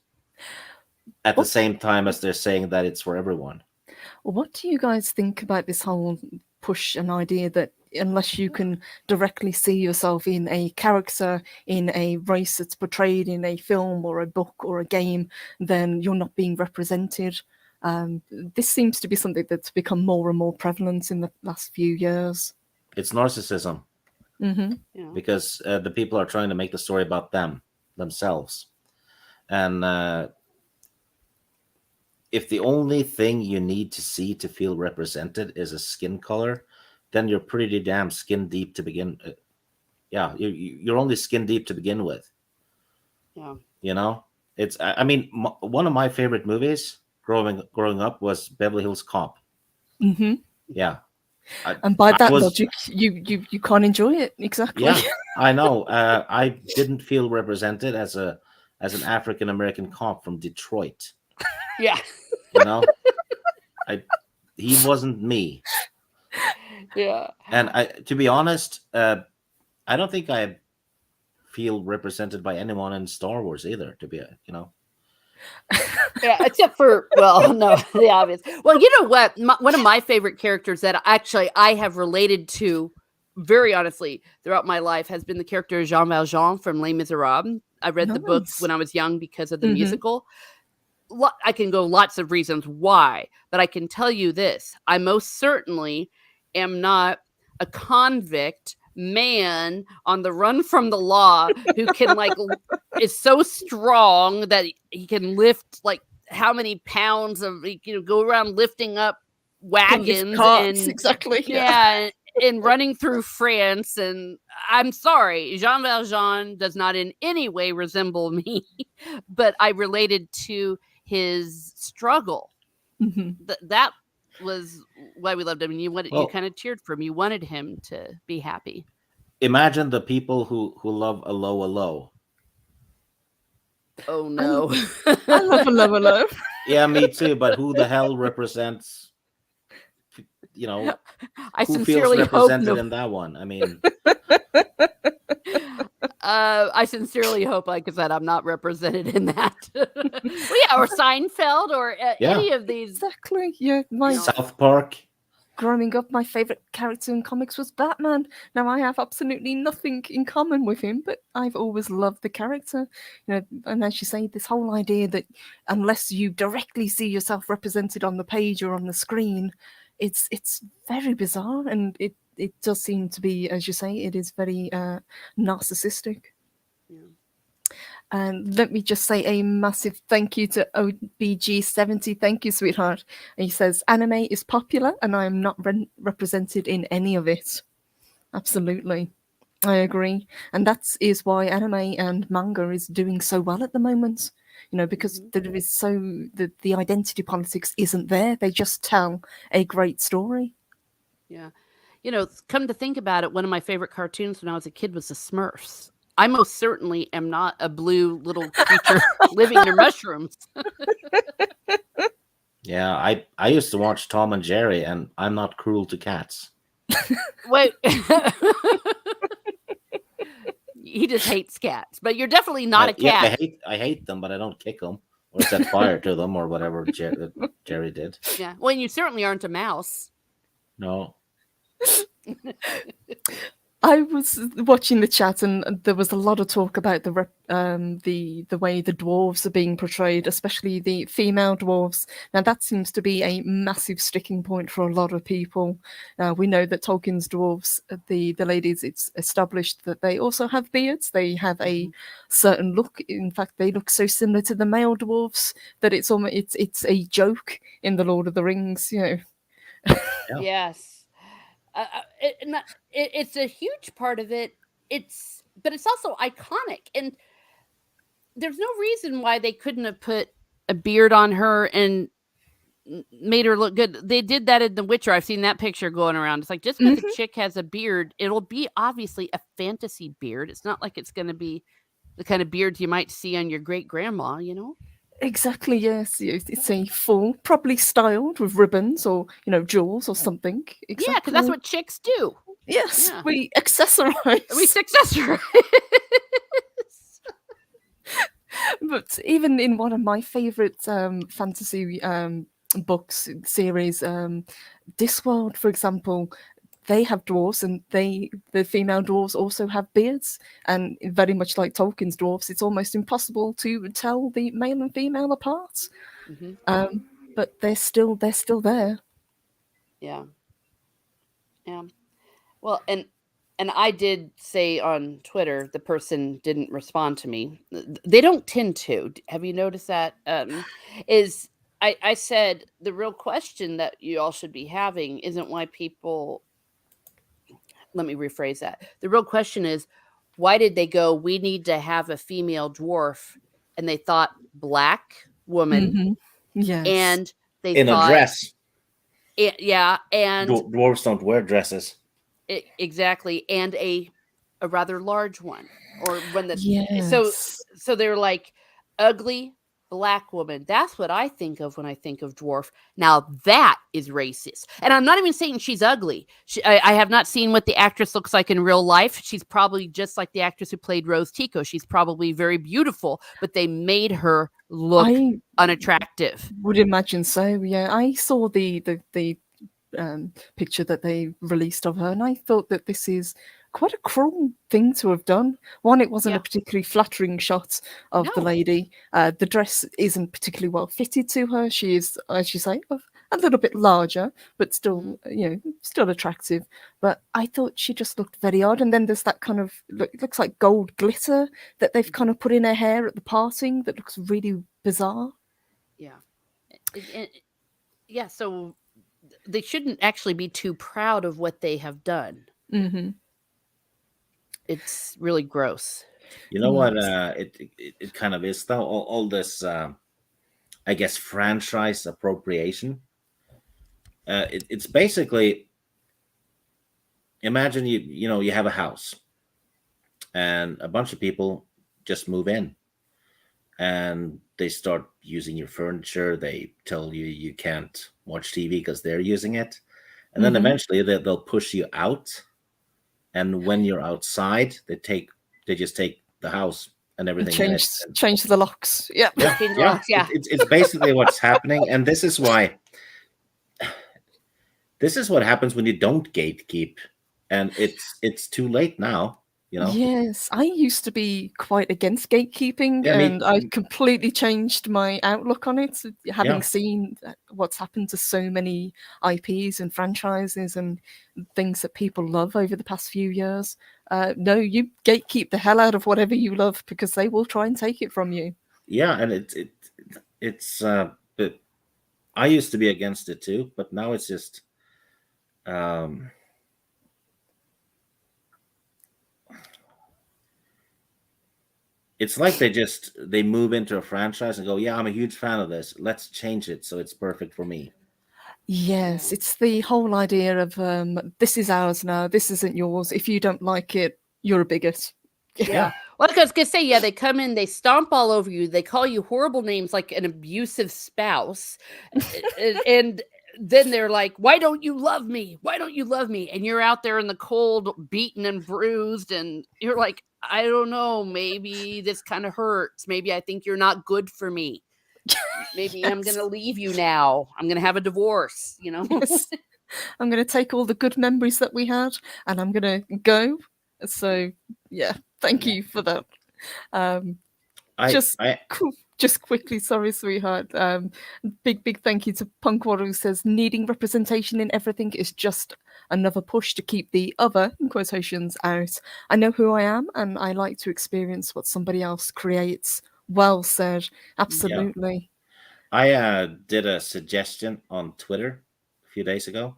at the same time as they're saying that it's for everyone. What do you guys think about this whole push and idea that unless you can directly see yourself in a character in a race that's portrayed in a film or a book or a game, then you're not being represented? This seems to be something that's become more and more prevalent in the last few years. It's narcissism. Because the people are trying to make the story about themselves. And if the only thing you need to see to feel represented is a skin color, then you're pretty damn skin deep to begin. You're only skin deep to begin with. Yeah. It's. I mean, one of my favorite movies growing up was Beverly Hills Cop. Yeah. And by that logic, you can't enjoy it. Exactly. Yeah, I know. I didn't feel represented as an African American cop from Detroit. Yeah. He wasn't me. Yeah. And to be honest, I don't think I feel represented by anyone in Star Wars either. To be, Yeah, except for, the obvious. Well, you know what? One of my favorite characters that actually I have related to, very honestly, throughout my life has been the character Jean Valjean from Les Miserables. I read the book when I was young because of the musical. I can go lots of reasons why, but I can tell you this. I most certainly am not a convict man on the run from the law who can is so strong that he can lift how many pounds of go around lifting up wagons and exactly and running through France. And I'm sorry, Jean Valjean does not in any way resemble me, but I related to his struggle. That was why we loved him. And you kind of cheered for him. You wanted him to be happy. Imagine the people who love Allo. Oh no. I love Allo. Yeah, me too. But who the hell represents? I who sincerely feels hope represented in that one? I mean, I sincerely hope, like I said, I'm not represented in that. Or Seinfeld, or any of these. Exactly. Yeah, South Park. growing up, my favorite character in comics was Batman. Now I have absolutely nothing in common with him, but I've always loved the character. And as you say, this whole idea that unless you directly see yourself represented on the page or on the screen, it's very bizarre, and it does seem to be, as you say, it is very narcissistic. Yeah. And let me just say a massive thank you to OBG70. Thank you, sweetheart. And he says, anime is popular and I am not represented in any of it. Absolutely. I agree. And that is why anime and manga is doing so well at the moment. Because there is the identity politics isn't there. They just tell a great story. Yeah. Come to think about it, one of my favorite cartoons when I was a kid was the Smurfs. I most certainly am not a blue little creature living in mushrooms. Yeah, I used to watch Tom and Jerry, and I'm not cruel to cats. Wait. He just hates cats, but you're definitely not a cat. Yeah, I hate them, but I don't kick them or set fire to them or whatever Jerry did. Yeah, well, and you certainly aren't a mouse. No. I was watching the chat, and there was a lot of talk about the way the dwarves are being portrayed, especially the female dwarves. Now that seems to be a massive sticking point for a lot of people. We know that Tolkien's dwarves, the ladies, it's established that they also have beards. They have a certain look. In fact, they look so similar to the male dwarves that it's almost it's a joke in the Lord of the Rings. Yeah. Yes. It's a huge part of it. But it's also iconic, and there's no reason why they couldn't have put a beard on her and made her look good. They did that in The Witcher. I've seen that picture going around. It's like, just because a chick has a beard, it'll be obviously a fantasy beard. It's not like it's going to be the kind of beard you might see on your great grandma, Exactly, yes. It's a full, probably styled with ribbons or, jewels or something. Exactly. Yeah, because that's what chicks do. Yes, Yeah. we accessorize. But even in one of my favorite fantasy books series, Discworld, for example, they have dwarves, and the female dwarves also have beards, and very much like Tolkien's dwarves, it's almost impossible to tell the male and female apart. But they're still there. Yeah. Well, and I did say on Twitter, the person didn't respond to me. They don't tend to. Have you noticed that? I said the real question that you all should be having isn't why people. Let me rephrase that. The real question is, why did they go, we need to have a female dwarf, and they thought black woman, Yes, and they in thought a dress. Yeah, and Dwarves don't wear dresses. Exactly, and a rather large one, or one that. Yes. So they're like, ugly black woman. That's what I think of when I think of dwarf. Now that is racist, and I'm not even saying she's ugly. I have not seen what the actress looks like in real life. She's probably just like the actress who played Rose Tico. She's probably very beautiful, but they made her look unattractive. Would imagine so. Yeah, I saw the picture that they released of her, and I thought that this is quite a cruel thing to have done. One, it wasn't a particularly flattering shot of the lady. The dress isn't particularly well fitted to her. She is, as you say, a little bit larger, but still, still attractive. But I thought she just looked very odd. And then there's that kind of, it looks like gold glitter that they've kind of put in her hair at the parting that looks really bizarre. Yeah. Yeah, so they shouldn't actually be too proud of what they have done. It's really gross. You know what? It kind of is though. All this, I guess, franchise appropriation. It's basically, imagine you have a house, and a bunch of people just move in, and they start using your furniture. They tell you can't watch TV because they're using it, and then eventually they'll push you out. And when you're outside, they just take the house and everything in it. Change the locks. Yeah. Yeah. It's basically what's happening, and this is why this is what happens when you don't gatekeep, and it's too late now. Yes, I used to be quite against gatekeeping, Yeah, and I completely changed my outlook on it, having yeah, seen what's happened to so many IPs and franchises and things that people love over the past few years. No, you gatekeep the hell out of whatever you love because they will try and take it from you. yeah, and it's but I used to be against it too, but now it's just um it's like they move into a franchise and go, yeah, I'm a huge fan of this, let's change it so it's perfect for me. Yes, Yeah. it's the whole idea of this is ours now, this isn't yours. If you don't like it, you're a bigot. Yeah. Well, I was gonna say, yeah, they come in, they stomp all over you, they call you horrible names like an abusive spouse, and then they're like, "Why don't you love me? Why don't you love me?" And you're out there in the cold, beaten and bruised, and you're like, "I don't know, maybe this kind of hurts. Maybe I think you're not good for me. Maybe I'm Yes. gonna leave you now. I'm gonna have a divorce." Yes. I'm going to take all the good memories that we had and I'm going to go. So, yeah, thank Yeah. you for that. Um, I just I just quickly, sorry, sweetheart. Big thank you to Punkwater, who says needing representation in everything is just another push to keep the other, in quotations, out. I know who I am and I like to experience what somebody else creates. Well said. yeah, Absolutely. I did a suggestion on Twitter a few days ago,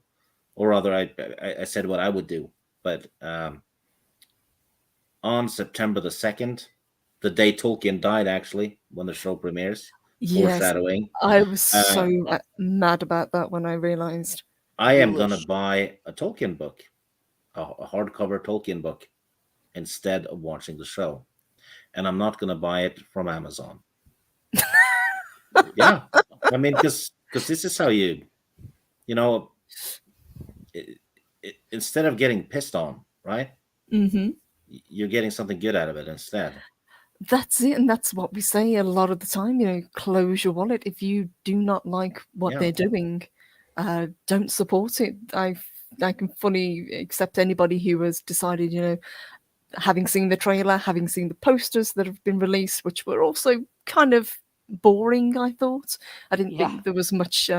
or rather, I said what I would do, but on September the 2nd, the day Tolkien died, actually, when the show premieres, Yes, foreshadowing. I was Uh, so mad about that when I realized. I am gonna Foolish. buy a Tolkien book, a hardcover Tolkien book, instead of watching the show, and I'm not gonna buy it from Amazon. Yeah, I mean, because this is how you know, instead of getting pissed on, right? Hmm. You're getting something good out of it instead. That's it, and that's what we say a lot of the time. Close your wallet if you do not like what Yeah, they're doing. Don't support it. I can fully accept anybody who has decided, having seen the trailer, having seen the posters that have been released, which were also kind of boring. I thought I didn't Yeah. think there was much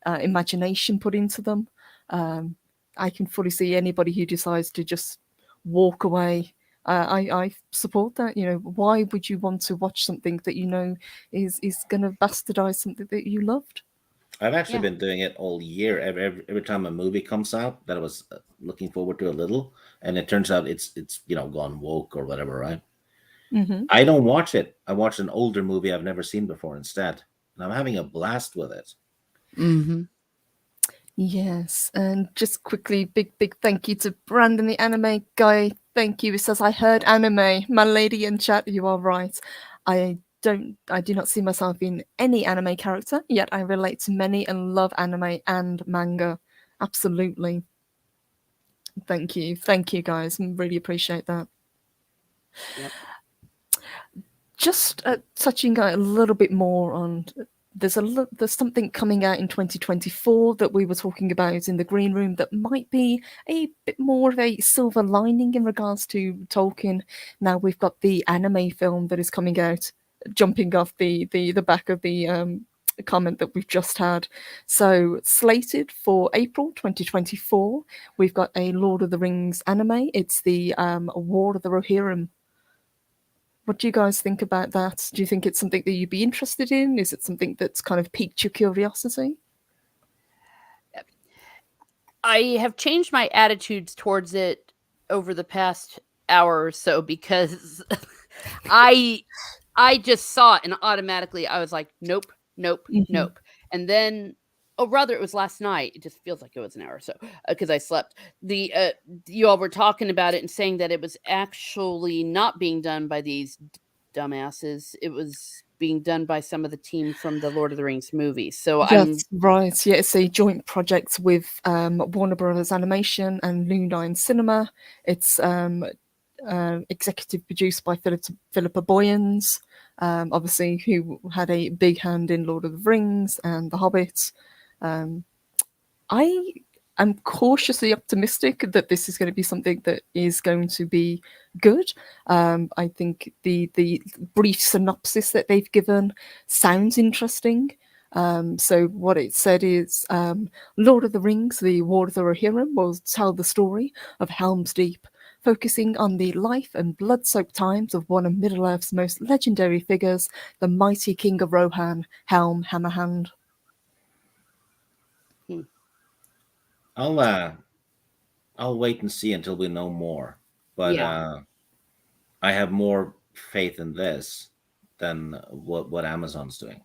imagination put into them. Um, I can fully see anybody who decides to just walk away. I support that. Why would you want to watch something that is going to bastardize something that you loved? I've actually Yeah. been doing it all year. Every time a movie comes out that I was looking forward to a little, and it turns out it's gone woke or whatever, right? Hmm. I don't watch it. I watch an older movie I've never seen before instead, and I'm having a blast with it. Mm-hmm. Yes, and just quickly, big thank you to Brandon, the anime guy. Thank you. It says, I heard anime. My lady in chat, you are right. I do not see myself in any anime character, yet I relate to many and love anime and manga. Absolutely. Thank you. Thank you, guys. Really appreciate that. Yep. Just touching a little bit more on there's something coming out in 2024 that we were talking about in the green room that might be a bit more of a silver lining in regards to Tolkien. Now we've got the anime film that is coming out, jumping off the back of the comment that we've just had. So slated for April 2024, we've got a Lord of the Rings anime. It's the War of the Rohirrim. What do you guys think about that? Do you think it's something that you'd be interested in? Is it something that's kind of piqued your curiosity? I have changed my attitudes towards it over the past hour or so because I I just saw it and automatically I was like, nope, nope, Hmm. nope. And then, oh, rather, it was last night. It just feels like it was an hour or so because I slept. You all were talking about it and saying that it was actually not being done by these dumbasses. It was being done by some of the team from the Lord of the Rings movies. So I'm That's right. Yeah, it's a joint project with Warner Brothers Animation and New Line Cinema. It's executive produced by Philippa Boyens, obviously, who had a big hand in Lord of the Rings and The Hobbit. Um, I I'm cautiously optimistic that this is going to be something that is going to be good. I think the brief synopsis that they've given sounds interesting. So what it said is, Lord of the Rings, the War of the Rohirrim, will tell the story of Helm's Deep, focusing on the life and blood-soaked times of one of Middle-earth's most legendary figures, the mighty King of Rohan, Helm Hammerhand. I'll wait and see until we know more. But Yeah. I have more faith in this than what Amazon's doing.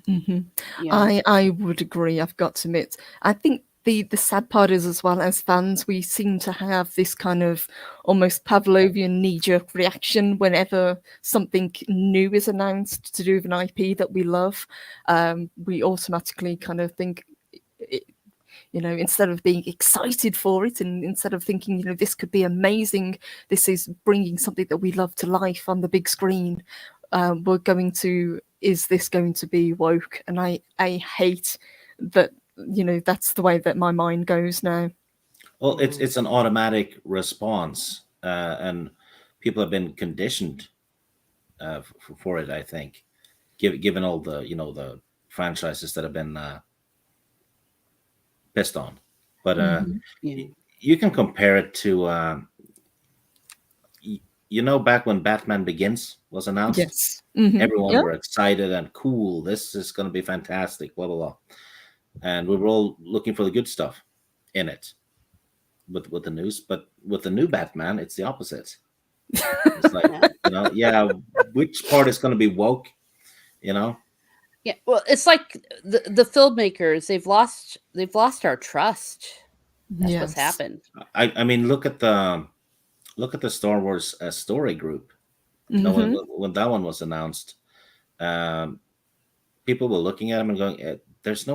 Yeah. I would agree. I've got to admit, I think the sad part is, as well, as fans, we seem to have this kind of almost Pavlovian knee-jerk reaction whenever something new is announced to do with an IP that we love. We automatically kind of think, instead of being excited for it, and instead of thinking, this could be amazing, this is bringing something that we love to life on the big screen, we're going to, is this going to be woke? And I hate that, that's the way that my mind goes now. Well, it's an automatic response, and people have been conditioned for it. I think, given all the the franchises that have been pissed on, but Yeah. you can compare it to back when Batman Begins was announced. Yes. Mm-hmm. Everyone Yeah. were excited and cool. This is going to be fantastic. Blah blah blah, and we were all looking for the good stuff in it. With the news, but with the new Batman, it's the opposite. It's like which part is going to be woke? Yeah. Well, it's like the filmmakers, they've lost our trust. That's what's happened. I mean, look at the Star Wars story group. When that one was announced, people were looking at them and going, "There's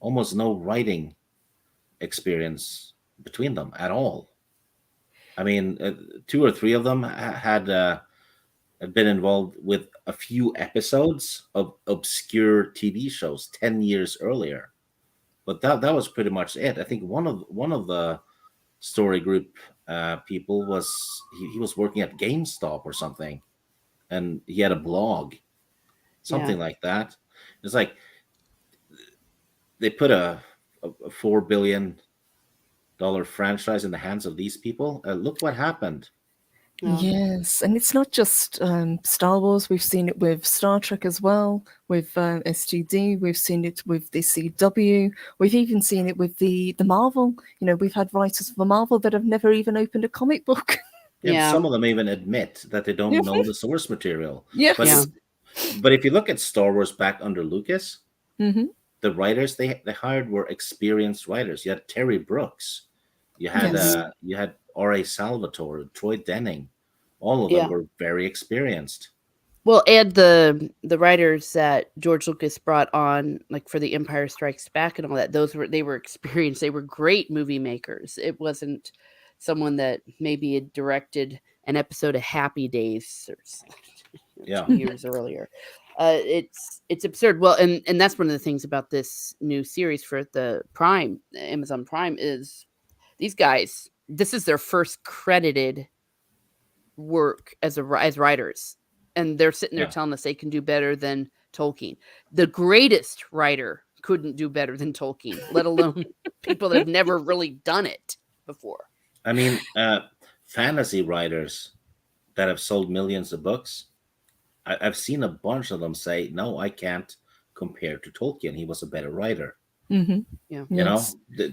almost no writing experience between them at all." I mean, 2 or 3 of them had been involved with a few episodes of obscure TV shows 10 years earlier, but that was pretty much it. I think one of the story group people was he was working at GameStop or something, and he had a blog, something like that. It's like they put a $4 billion franchise in the hands of these people. Look what happened. Yes, and it's not just Star Wars. We've seen it with Star Trek as well, with SGD. We've seen it with the CW. We've even seen it with the Marvel. We've had writers for Marvel that have never even opened a comic book. Yeah, some of them even admit that they don't know the source material. Yes. But if you look at Star Wars back under Lucas, Mm-hmm. the writers they hired were experienced writers. You had Terry Brooks, you had R.A. Salvatore, Troy Denning. All of them were very experienced. Well, and the writers that George Lucas brought on, like for The Empire Strikes Back and all that, they were experienced. They were great movie makers. It wasn't someone that maybe had directed an episode of Happy Days 2 years earlier. It's absurd. Well, and that's one of the things about this new series for the Amazon Prime, is these guys, this is their first credited work as writers, and they're sitting there telling us they can do better than Tolkien. The greatest writer couldn't do better than Tolkien, let alone people that have never really done it before. I mean, fantasy writers that have sold millions of books, I've seen a bunch of them say, "No, I can't compare to Tolkien. He was a better writer." Mm-hmm. Yeah.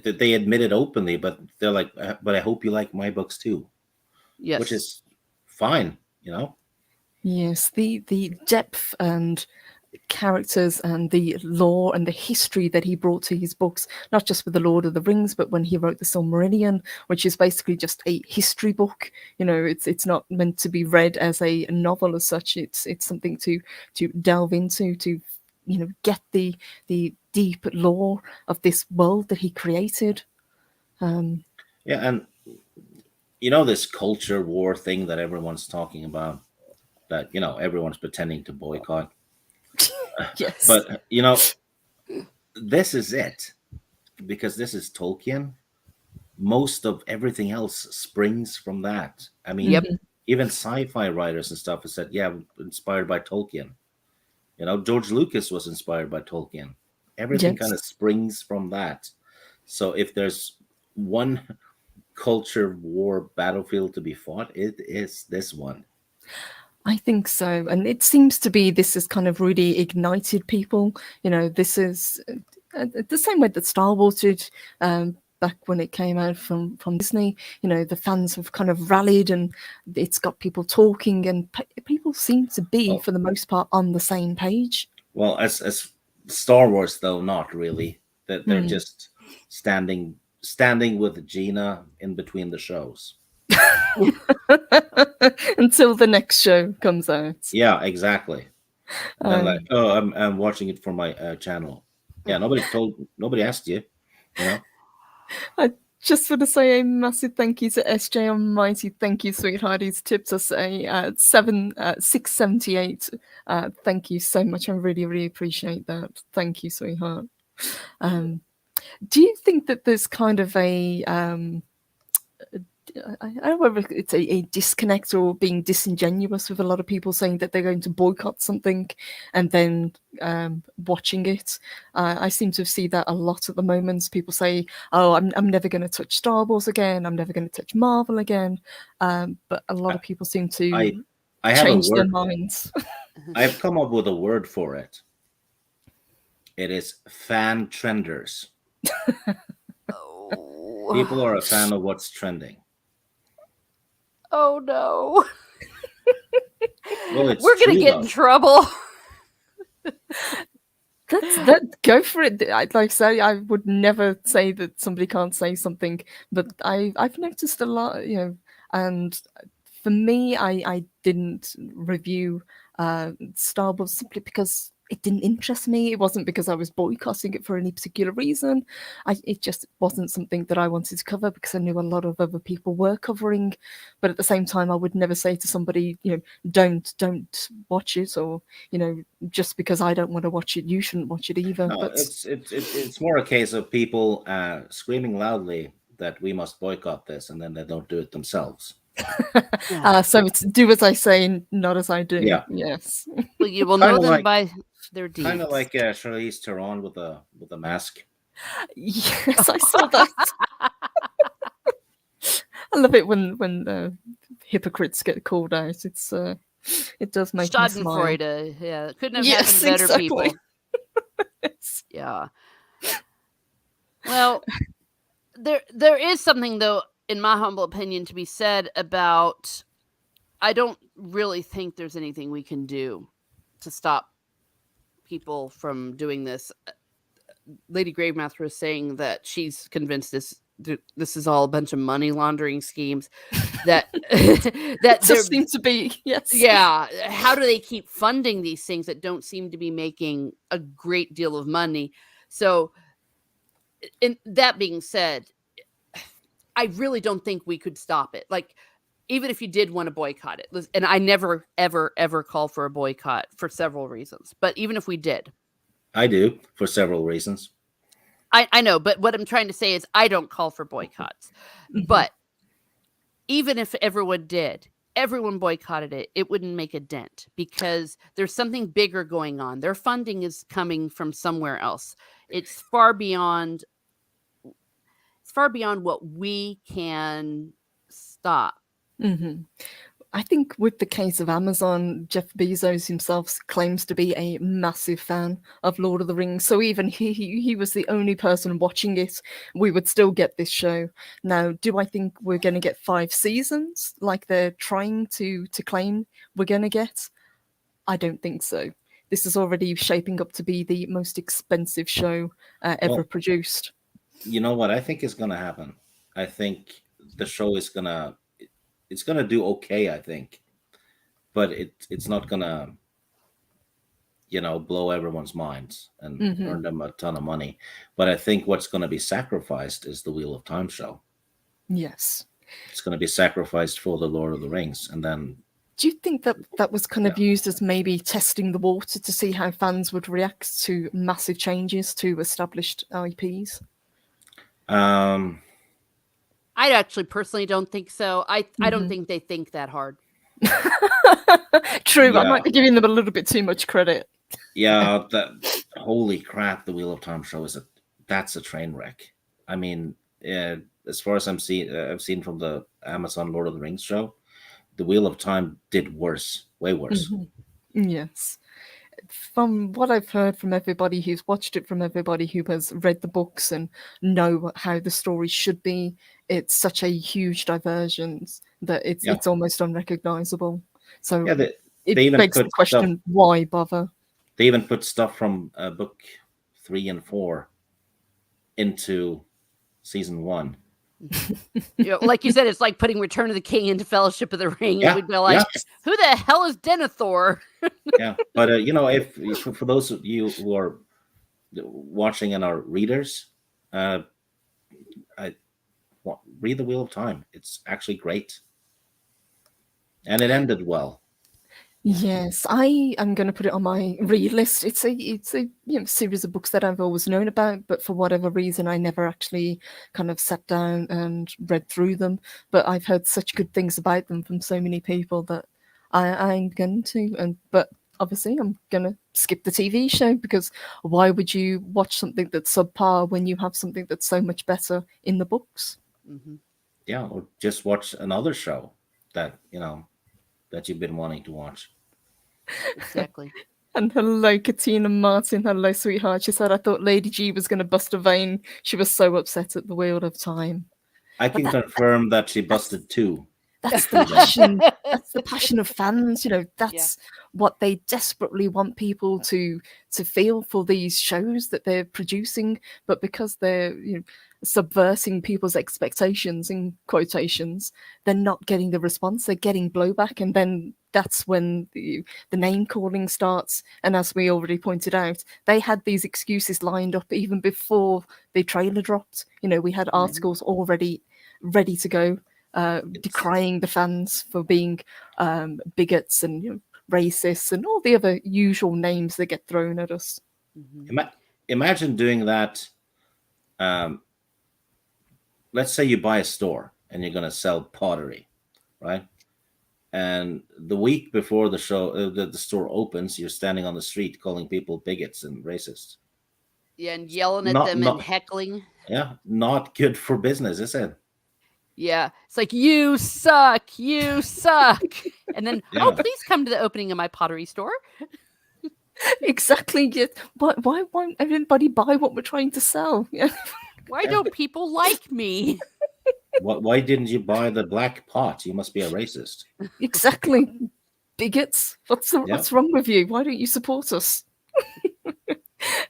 They admit it openly, but they're like, "But I hope you like my books too." Yes, which is fine. Yes, the depth and characters and the lore and the history that he brought to his books, not just with the Lord of the Rings, but when he wrote the Silmarillion, which is basically just a history book. It's not meant to be read as a novel as such. It's something to delve into, to get the deep lore of this world that he created. And this culture war thing that everyone's talking about, that everyone's pretending to boycott. Yes. But this is it. because this is Tolkien, most of everything else springs from that. I mean, Yep. even sci-fi writers and stuff have said, yeah, inspired by Tolkien. You know, George Lucas was inspired by Tolkien. Everything kind of Yes. springs from that. So if there's one culture war battlefield to be fought, it is this one. I think so. And it seems to be this has kind of really ignited people. You know, this is the same way that Star Wars did back when it came out from Disney. You know, the fans have kind of rallied and it's got people talking, and people seem to be, Well, for the most part, on the same page. well, as Star Wars though, not really. That they're Hmm. just standing with Gina in between the shows. Until the next show comes out. Yeah, exactly. And then like, Um, oh, I'm watching it for my channel. Yeah, nobody asked you. You know. I just want to say a massive thank you to SJ Almighty. Thank you, sweetheart. He's tipped us a 678. Thank you so much. I really, really appreciate that. Thank you, sweetheart. Do you think that there's kind of a I don't know whether it's a disconnect or being disingenuous with a lot of people saying that they're going to boycott something and then watching it. I seem to see that a lot at the moment. People say, "Oh, I'm never going to touch Star Wars again. I'm never going to touch Marvel again." But a lot of people seem I to I have a change their word. minds. I've come up with a word for it. It is fan trenders. Oh. People are a fan of what's trending. Oh no. Well, it's We're gonna true, get though. in trouble. Go for it. Like I say, I would never say that somebody can't say something, but I've noticed a lot, you know, and for me, I didn't review Star Wars simply because it didn't interest me. It wasn't because I was boycotting it for any particular reason. It just wasn't something that I wanted to cover because I knew a lot of other people were covering. But at the same time, I would never say to somebody, you know, don't watch it, or you know, just because I don't want to watch it, you shouldn't watch it either. No, But it's more a case of people screaming loudly that we must boycott this, and then they don't do it themselves. Yeah. so it's do as I say, not as I do. Yeah. Yes. Well, you will Kind know of them like by their deeds. kind of like Charlize Theron with a mask. Yes, I saw that. I love it when hypocrites get called out. It does make me smile. Schadenfreude. Yeah, couldn't have Yes, happened better, exactly. people. Yes. Yeah. Well, there is something though, in my humble opinion, to be said about. I don't really think there's anything we can do to stop people from doing this. Lady Gravemaster was saying that she's convinced this is all a bunch of money laundering schemes. That that It there, just seems to be, yes. yeah. How do they keep funding these things that don't seem to be making a great deal of money? So, in that being said, I really don't think we could stop it. Like, even if you did want to boycott it, and I never, ever, ever call for a boycott for several reasons. But even if we did, I do for several reasons. I know. But what I'm trying to say is I don't call for boycotts. Mhm. But even if everyone boycotted it, it wouldn't make a dent because there's something bigger going on. Their funding is coming from somewhere else. It's far beyond what we can stop. Mhm. I think with the case of Amazon, Jeff Bezos himself claims to be a massive fan of Lord of the Rings. So even he was the only person watching it, we would still get this show. Now, do I think we're going to get 5 seasons like they're trying to claim we're going to get? I don't think so. This is already shaping up to be the most expensive show ever Well, produced. you know what I think is going to happen? I think the show is it's gonna do okay. I think, but it's not gonna blow everyone's minds and earn them a ton of money. But I think what's going to be sacrificed is the Wheel of Time show. Yes. It's going to be sacrificed for the Lord of the Rings, and then. Do you think that was kind of used as maybe testing the water to see how fans would react to massive changes to established IPs? Um, I actually personally don't think so. I don't Mhm. think they think that hard. True, I yeah, might be giving them a little bit too much credit. yeah. Holy crap! The Wheel of Time show that's a train wreck. I mean, as far as I've seen from the Amazon Lord of the Rings show, the Wheel of Time did worse, way worse. Mhm. Yes. From what I've heard from everybody who's watched it, from everybody who has read the books and know how the story should be, it's such a huge divergence that Yeah, it's almost unrecognizable. So yeah. They it even begs put the stuff. question, why bother? They even put stuff from book 3 and 4 into season 1. Like you said, it's like putting Return of the King into Fellowship of the Ring, and Yeah, we'd be like, yeah, "Who the hell is Denethor?" yeah. But if for those of you who are watching and are readers, uh, I read the Wheel of Time. It's actually great, and it ended well. Yes, I am going to put it on my read list. It's a series of books that I've always known about, but for whatever reason, I never actually kind of sat down and read through them. But I've heard such good things about them from so many people that I'm going to. And but obviously, I'm going to skip the TV show because why would you watch something that's subpar when you have something that's so much better in the books? Mm-hmm. Yeah, or just watch another show that that you've been wanting to watch. Exactly. And hello, Katina Martin. Hello, sweetheart. She said, I thought Lady G was going to bust a vein. She was so upset at the Wheel of Time. I But can confirm that she busted two. that's the Two veins. passion. That's the passion of fans. Yeah. That's what they desperately want people to feel for these shows that they're producing. But because they're subverting people's expectations in quotations, they're not getting the response. They're getting blowback, and then that's when the name calling starts. And as we already pointed out, they had these excuses lined up even before the trailer dropped. We had articles already ready to go, decrying the fans for being bigots and racists and all the other usual names that get thrown at us. Mm-hmm. Imagine doing that. Um, let's say you buy a store and you're going to sell pottery, right? And the week before the show, the store opens, you're standing on the street calling people bigots and racists. Yeah, and yelling at Not, them and not, heckling. yeah, not good for business, is it? Yeah, it's like, you suck, you suck. And then, Yeah. please come to the opening of my pottery store. Exactly. Yes. Why won't everybody buy what we're trying to sell? Yeah. Why don't people like me? Why didn't you buy the black pot? You must be a racist. Exactly. Bigots. Yeah. What's wrong with you? Why don't you support us?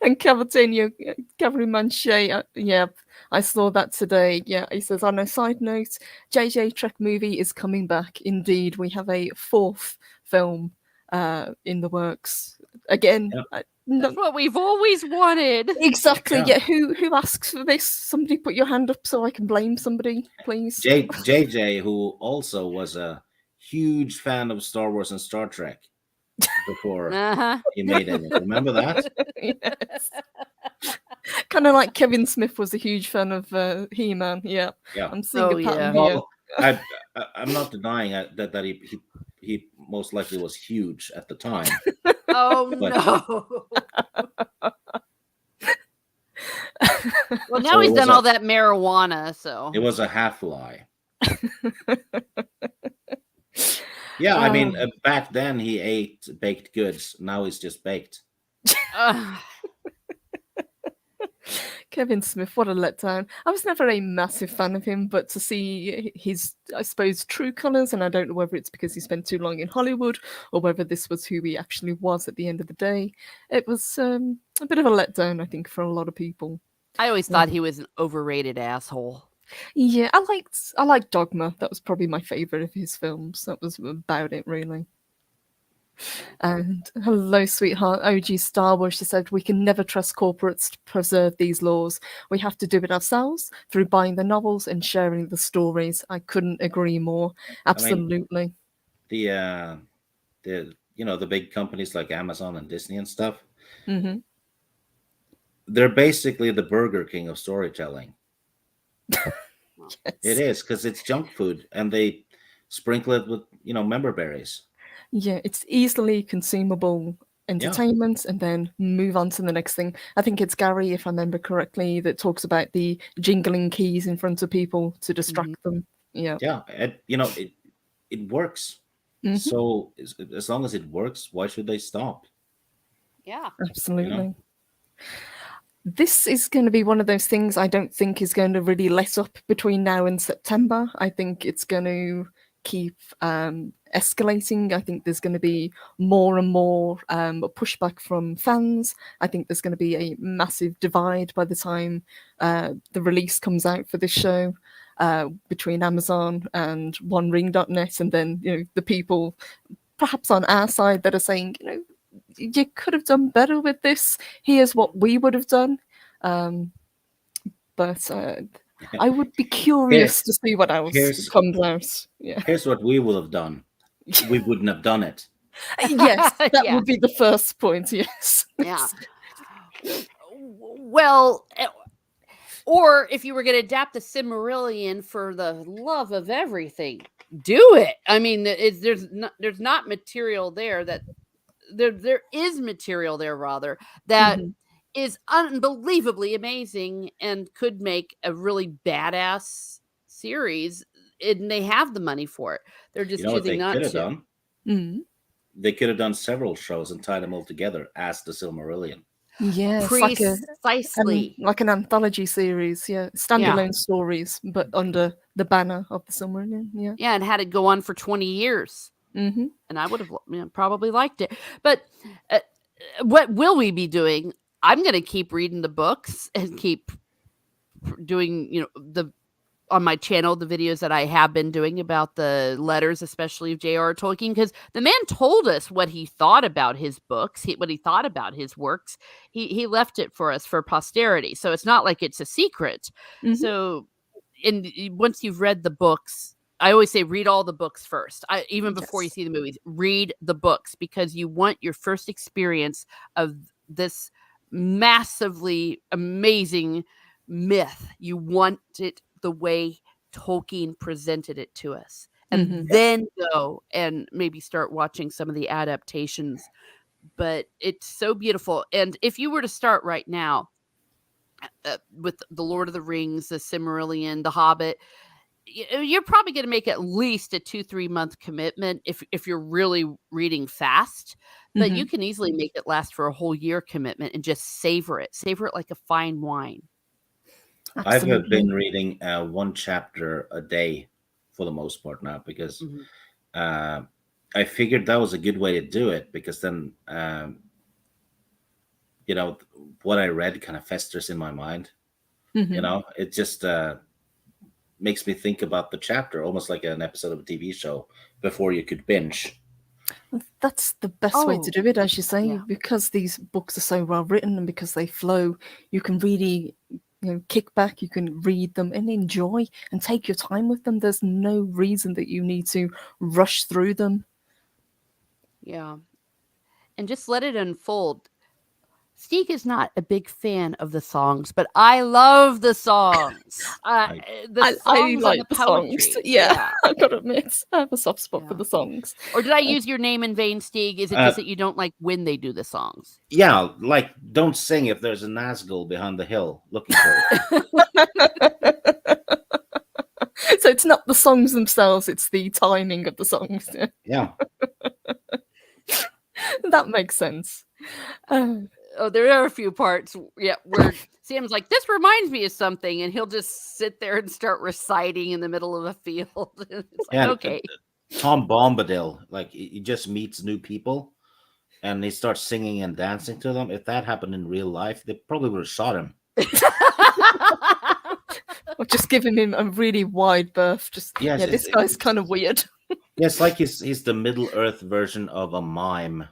And Cavatinho, Gavin Manche, yeah, I saw that today. Yeah, he says, on a side note, JJ Trek movie is coming back. Indeed, we have a fourth film in the works. Again, Yeah. That's what we've always wanted. exactly. Yeah. Yeah, who asks for this? Somebody put your hand up so I can blame somebody, please. JJ, who also was a huge fan of Star Wars and Star Trek before Uh-huh. he made it. Remember that? Yes. Kind of like Kevin Smith was a huge fan of He-Man. Yeah, Yeah. I'm seeing a pattern Yeah. here. Well, I'm not denying that he most likely was huge at the time. Oh, But- no. Well, now So it he's was done a- all that marijuana, so. It was a half lie. Yeah, I mean, back then he ate baked goods. Now he's just baked. Kevin Smith, what a letdown. I was never a massive fan of him, but to see his, I suppose, true colours, and I don't know whether it's because he spent too long in Hollywood or whether this was who he actually was at the end of the day, it was a bit of a letdown, I think, for a lot of people. I always thought he was an overrated asshole. Yeah, I liked Dogma. That was probably my favourite of his films. That was about it, really. And hello, sweetheart. OG Star Wars. She said, we can never trust corporates to preserve these laws. We have to do it ourselves through buying the novels and sharing the stories. I couldn't agree more. Absolutely. The the big companies like Amazon and Disney and stuff, Mm-hmm. they're basically the Burger King of storytelling. Yes. It is, because it's junk food, and they sprinkle it with member berries. Yeah, it's easily consumable entertainment and then move on to the next thing. I think it's Gary, if I remember correctly, that talks about the jingling keys in front of people to distract them. Yeah. Yeah, and it works. Mhm. So as long as it works, why should they stop? Yeah. Absolutely. This is going to be one of those things I don't think is going to really let up between now and September. I think it's going to keep escalating. I think there's going to be more and more pushback from fans. I think there's going to be a massive divide by the time the release comes out for this show between Amazon and OneRing.net, and then the people perhaps on our side that are saying, you could have done better with this. Here's what we would have done. But I would be curious to see what else comes out. Yeah. Here's what we would have done. We wouldn't have done it. Yes, that would be the first point. Yes. Yeah. Well, or if you were going to adapt the Silmarillion, for the love of everything, do it. I mean, there's not material there that there is material there rather that is unbelievably amazing and could make a really badass series, and they have the money for it. They're just choosing not to. Done? They could have done several shows and tied them all together as the Silmarillion. Yeah, precisely like an anthology series. Yeah, standalone stories, but under the banner of the Silmarillion. Yeah, yeah, and had it go on for 20 years. And I would have probably liked it. But what will we be doing? I'm going to keep reading the books and keep doing, on my channel, the videos that I have been doing about the letters, especially of J.R. Tolkien, because the man told us what he thought about his books, what he thought about his works. He left it for us for posterity. So it's not like it's a secret. So once you've read the books, I always say read all the books first. Even before you see the movies, read the books, because you want your first experience of this massively amazing myth. You want it the way Tolkien presented it to us, and then go and maybe start watching some of the adaptations. But it's so beautiful. And if you were to start right now with The Lord of the Rings, The Silmarillion, The Hobbit, you're probably going to make at least a 2-3 month commitment if you're really reading fast, but you can easily make it last for a whole year commitment and just savor it like a fine wine. Absolutely. I've been reading 1 chapter a day for the most part now, because I figured that was a good way to do it, because then what I read kind of festers in my mind. It just makes me think about the chapter, almost like an episode of a TV show before you could binge. That's the best way to do it, as you say, because these books are so well written and because they flow. You can really kick back, you can read them and enjoy and take your time with them. There's no reason that you need to rush through them. Yeah. And just let it unfold. Stieg is not a big fan of the songs, but I love the songs. I like the songs. Yeah, I've got to admit, I have a soft spot for the songs. Or did I use your name in vain, Stieg? Is it just that you don't like when they do the songs? Yeah, like don't sing if there's a Nazgul behind the hill looking for it. So it's not the songs themselves, it's the timing of the songs. Yeah. That makes sense. There are a few parts, where Sam's like, this reminds me of something, and he'll just sit there and start reciting in the middle of a field. It's like, okay. Tom Bombadil, like, he just meets new people, and he starts singing and dancing to them. If that happened in real life, they probably would have shot him. Or just giving him a really wide berth. This guy's kind of weird. Yes, like he's the Middle Earth version of a mime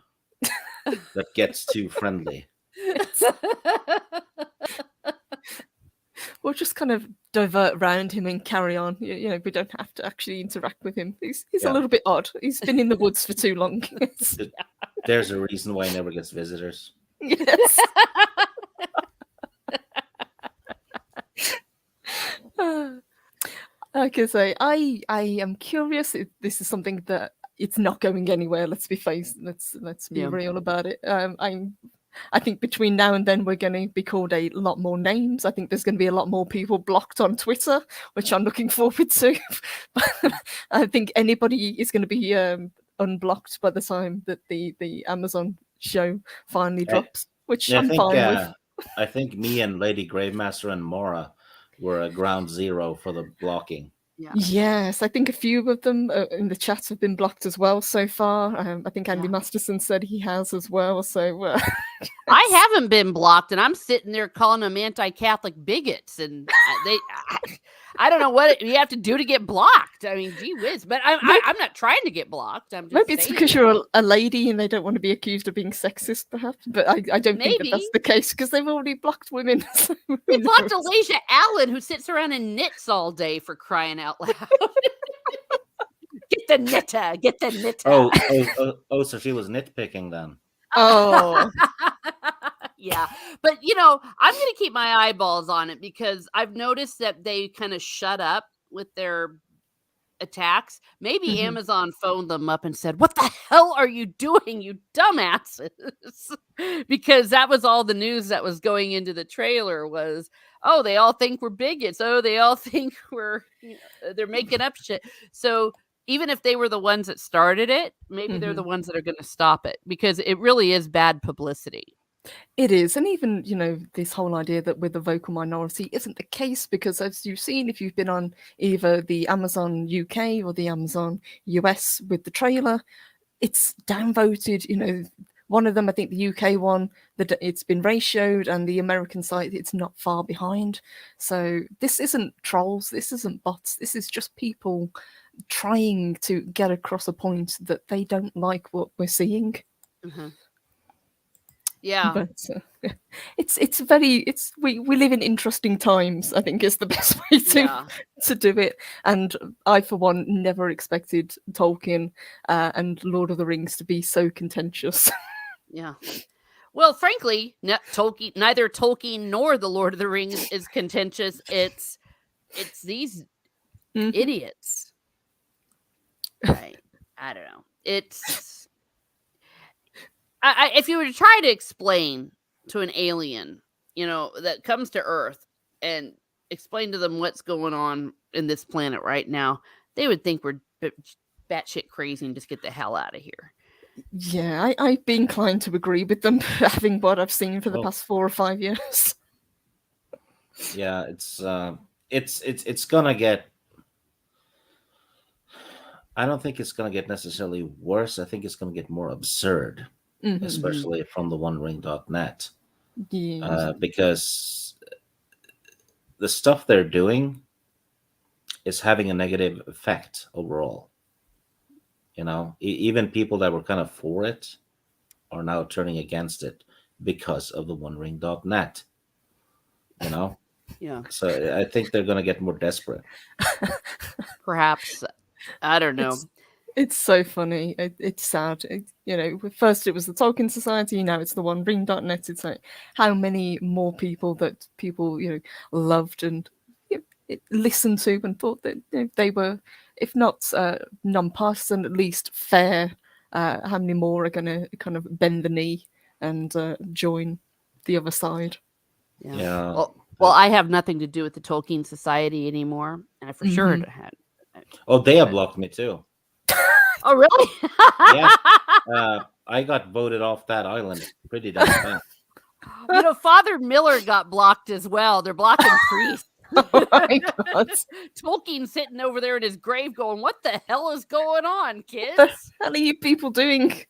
that gets too friendly. We'll just kind of divert around him and carry on. We don't have to actually interact with him. He's a little bit odd. He's been in the woods for too long. There's a reason why he never gets visitors. Yes. Like I say, I am curious if this is something that it's not going anywhere. Let's be let's be Yeah. real about it. I think between now and then we're going to be called a lot more names. I think there's going to be a lot more people blocked on Twitter, which I'm looking forward to. But I think anybody is going to be unblocked by the time that the Amazon show finally drops, which Yeah, I'm fine with. I think me and Lady Gravemaster and Mora were a ground zero for the blocking. Yeah. Yes, I think a few of them in the chat have been blocked as well so far. I think Andy Yeah. Masterson said he has as well. So I haven't been blocked, and I'm sitting there calling them anti-Catholic bigots, and I don't know what you have to do to get blocked. I mean, gee whiz, but I'm not trying to get blocked. I'm just maybe it's saying because it. you're a lady and they don't want to be accused of being sexist, perhaps. But I don't think that Maybe. that's the case because they've already blocked women. So They who blocked knows? Alasia Allen, who sits around and knits all day, for crying out loud. Get the knitter, get the knitter. Oh, so she was nitpicking then. Oh, Yeah, but I'm going to keep my eyeballs on it because I've noticed that they kind of shut up with their attacks. Maybe Mhm. Amazon phoned them up and said, "What the hell are you doing, you dumbasses?" Because that was all the news that was going into the trailer was, "Oh, they all think we're bigots. Oh, they all think we're they're making up shit." So even if they were the ones that started it, maybe they're the ones that are going to stop it because it really is bad publicity. it is. And even, this whole idea that we're the vocal minority isn't the case because, as you've seen, if you've been on either the Amazon UK or the Amazon US with the trailer, it's downvoted. One of them, I think the UK one, it's been ratioed, and the American site, it's not far behind. So this isn't trolls, this isn't bots, this is just people trying to get across a point that they don't like what we're seeing. Mhm. Yeah. But we live in interesting times, I think, is the best way to do it. And I, for one, never expected Tolkien and Lord of the Rings to be so contentious. Yeah. Well, frankly, neither Tolkien nor the Lord of the Rings is contentious. It's these idiots. Right. I don't know. It's if you were to try to explain to an alien, that comes to Earth and explain to them what's going on in this planet right now, they would think we're batshit crazy and just get the hell out of here. Yeah, I'd be inclined to agree with them, having what I've seen for the past 4 or 5 years. Yeah, it's gonna get. I don't think it's gonna get necessarily worse. I think it's gonna get more absurd, especially from the OneRing.net. Yeah. Because the stuff they're doing is having a negative effect overall. Even people that were kind of for it are now turning against it because of the OneRing.net. Yeah. So I think they're going to get more desperate. Perhaps. I don't know. It's so funny. It's sad. First it was the Tolkien Society, now it's the OneRing.net. It's like how many more people that people loved and listened to and thought that they were, if not non-partisan, at least fair. How many more are going to kind of bend the knee and join the other side? Yeah. Well, I have nothing to do with the Tolkien Society anymore, and I for sure had. Oh, they have blocked me too. Oh, really? Yeah. I got voted off that island pretty damn fast. Father Miller got blocked as well. They're blocking priests. Oh my God. Tolkien sitting over there in his grave going, "What the hell is going on, kids? What the hell are you people doing?"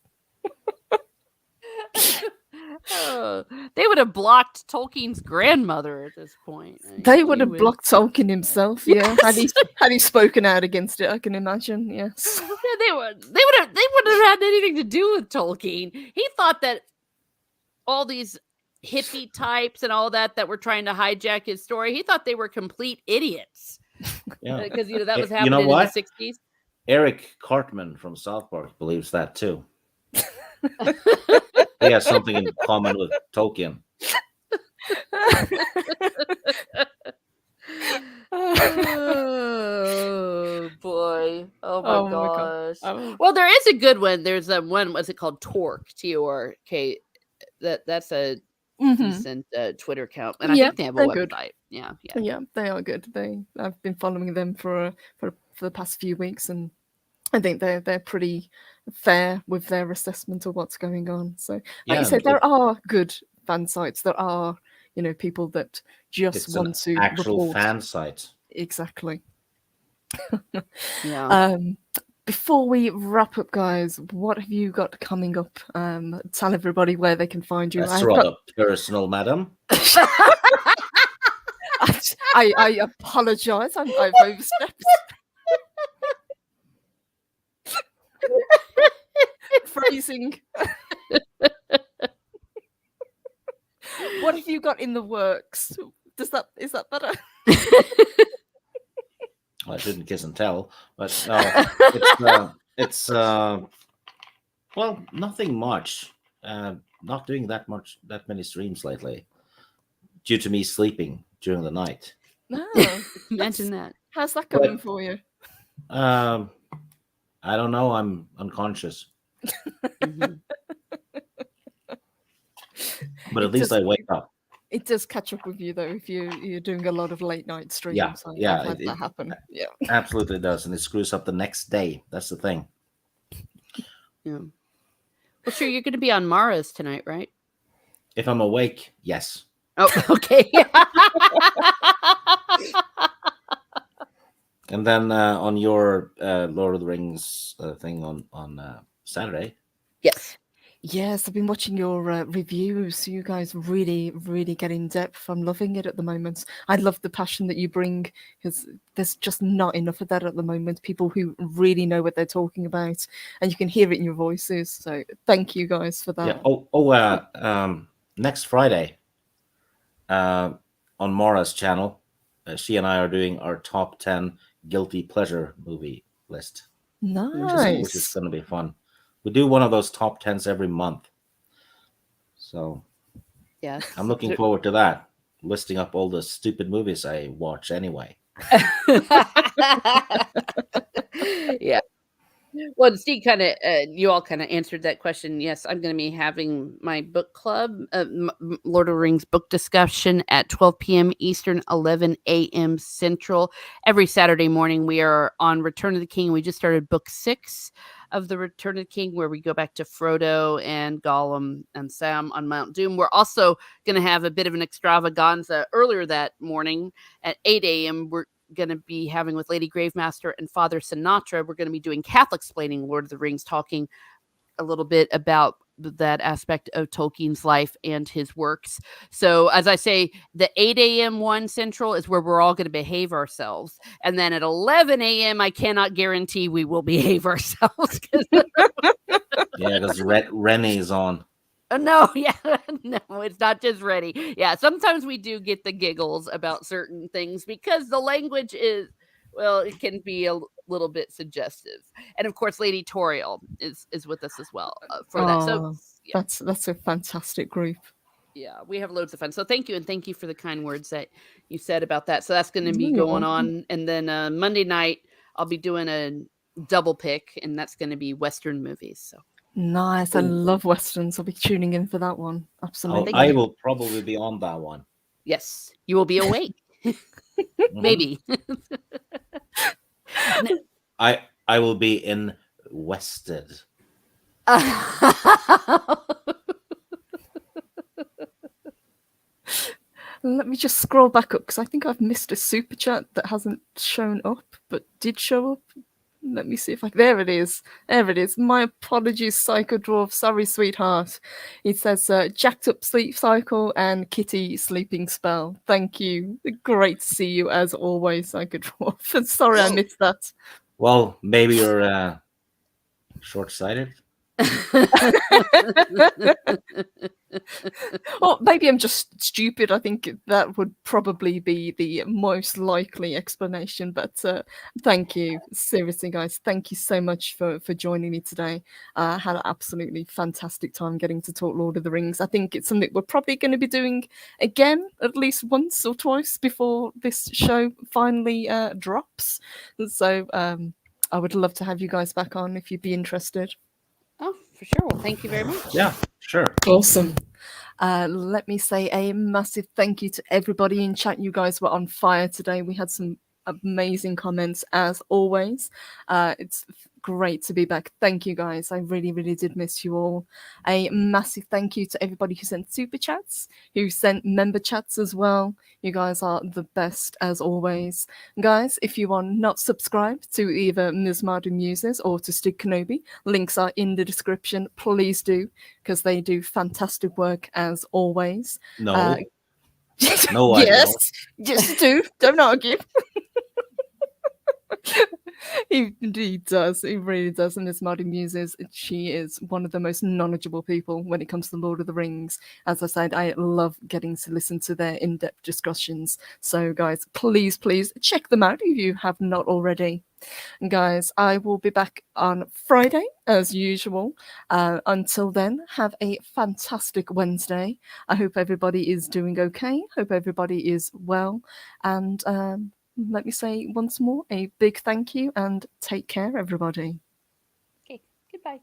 They would have blocked Tolkien's grandmother at this point. They would have blocked Tolkien himself. Yeah, Yes. had he spoken out against it, I can imagine. Yes. They wouldn't have had anything to do with Tolkien. He thought that all these hippie types and all that were trying to hijack his story, he thought they were complete idiots. Yeah. Because that was happening in the 60s. Eric Cartman from South Park believes that too. He has something in common with Tolkien. Oh a good one. There's one. What's it called? Torque. Tork. That's a decent Twitter account, and I think they have a website. Good. Yeah, they are good. I've been following them for the past few weeks, and I think they're pretty fair with their assessment of what's going on. So, like you said, there are good fan sites. There are, people that just want to actual report. fan site. Exactly. Yeah. Before we wrap up, guys, what have you got coming up? Tell everybody where they can find you. That's rather personal, madam. I apologize. I've overstepped. Phrasing. What have you got in the works? Is that better? I didn't kiss and tell, but no, it's well, nothing much. Not doing that many streams lately, due to me sleeping during the night. No, imagine that. How's that going for you? I don't know. I'm unconscious, but at least I wake up. It does catch up with you though if you're doing a lot of late night streams. Yeah, I've had that happen. Yeah, absolutely does, and it screws up the next day. That's the thing. Yeah. Well, sure, you're going to be on Mara's tonight, right? If I'm awake, yes. Oh, okay. And then on your Lord of the Rings thing on Saturday. Yes. Yes, I've been watching your reviews. You guys really, really get in depth. I'm loving it at the moment. I love the passion that you bring because there's just not enough of that at the moment. People who really know what they're talking about, and you can hear it in your voices. So thank you guys for that. Yeah. Next Friday on Maura's channel, she and I are doing our top 10 guilty pleasure movie list. Nice. Which is going to be fun. We do one of those top 10s every month. So yeah, I'm looking forward to that. Listing up all the stupid movies I watch anyway. Yeah. Well, Steve you all kind of answered that question. Yes, I'm going to be having my book club, Lord of the Rings book discussion at 12 p.m. Eastern, 11 a.m. Central. Every Saturday morning, we are on Return of the King. We just started book 6 of the Return of the King, where we go back to Frodo and Gollum and Sam on Mount Doom. We're also going to have a bit of an extravaganza earlier that morning at 8 a.m. We're going to be having with Lady Gravemaster and Father Sinatra. We're going to be doing Catholic explaining Lord of the Rings, talking a little bit about that aspect of Tolkien's life and his works. So as I say, the 8 a.m. one Central is where we're all going to behave ourselves. And then at 11 a.m., I cannot guarantee we will behave ourselves. Yeah, because Rennie's on. No, it's not just Rennie. Yeah, sometimes we do get the giggles about certain things because the language is, well, it can be a little bit suggestive. And of course, Lady Toriel is with us as well for that. So yeah. That's a fantastic group. Yeah, we have loads of fun. So thank you, and thank you for the kind words that you said about that. So that's going to be going on. And then Monday night, I'll be doing a double pick, and that's going to be Western movies. So nice. I love Westerns. I'll be tuning in for that one. Absolutely. I will probably be on that one. Yes, you will be awake. Maybe. I will be invested. Let me just scroll back up because I think I've missed a super chat that hasn't shown up but did show up. Let me see if there it is. There it is. My apologies, Psycho Dwarf. Sorry, sweetheart. It says jacked up sleep cycle and Kitty sleeping spell. Thank you. Great to see you as always, Psycho Dwarf. Sorry I missed that. Well, maybe you're short-sighted. Or maybe I'm just stupid. I think that would probably be the most likely explanation. But thank you. Seriously, guys, thank you so much for joining me today. I had an absolutely fantastic time getting to talk Lord of the Rings. I think it's something we're probably going to be doing again at least once or twice before this show finally drops. So I would love to have you guys back on if you'd be interested. Oh, for sure. Well, thank you very much. Yeah, sure. Awesome. Let me say a massive thank you to everybody in chat. You guys were on fire today. We had some amazing comments as always. It's great to be back. Thank you guys. I really, really did miss you all. A massive thank you to everybody who sent super chats, who sent member chats as well. You guys are the best as always. Guys, if you are not subscribed to either Ms. Mardu Muses or to Stig Kenobi, links are in the description. Please do, because they do fantastic work as always. No. No, I yes, don't. yes, do. Don't argue. He indeed does. He really does. And Miss Mardu Muses, she is one of the most knowledgeable people when it comes to the Lord of the Rings. As I said, I love getting to listen to their in-depth discussions. So, guys, please, please check them out if you have not already. And guys, I will be back on Friday as usual. Until then, have a fantastic Wednesday. I hope everybody is doing okay. Hope everybody is well. And let me say once more a big thank you and take care, everybody. Okay, goodbye.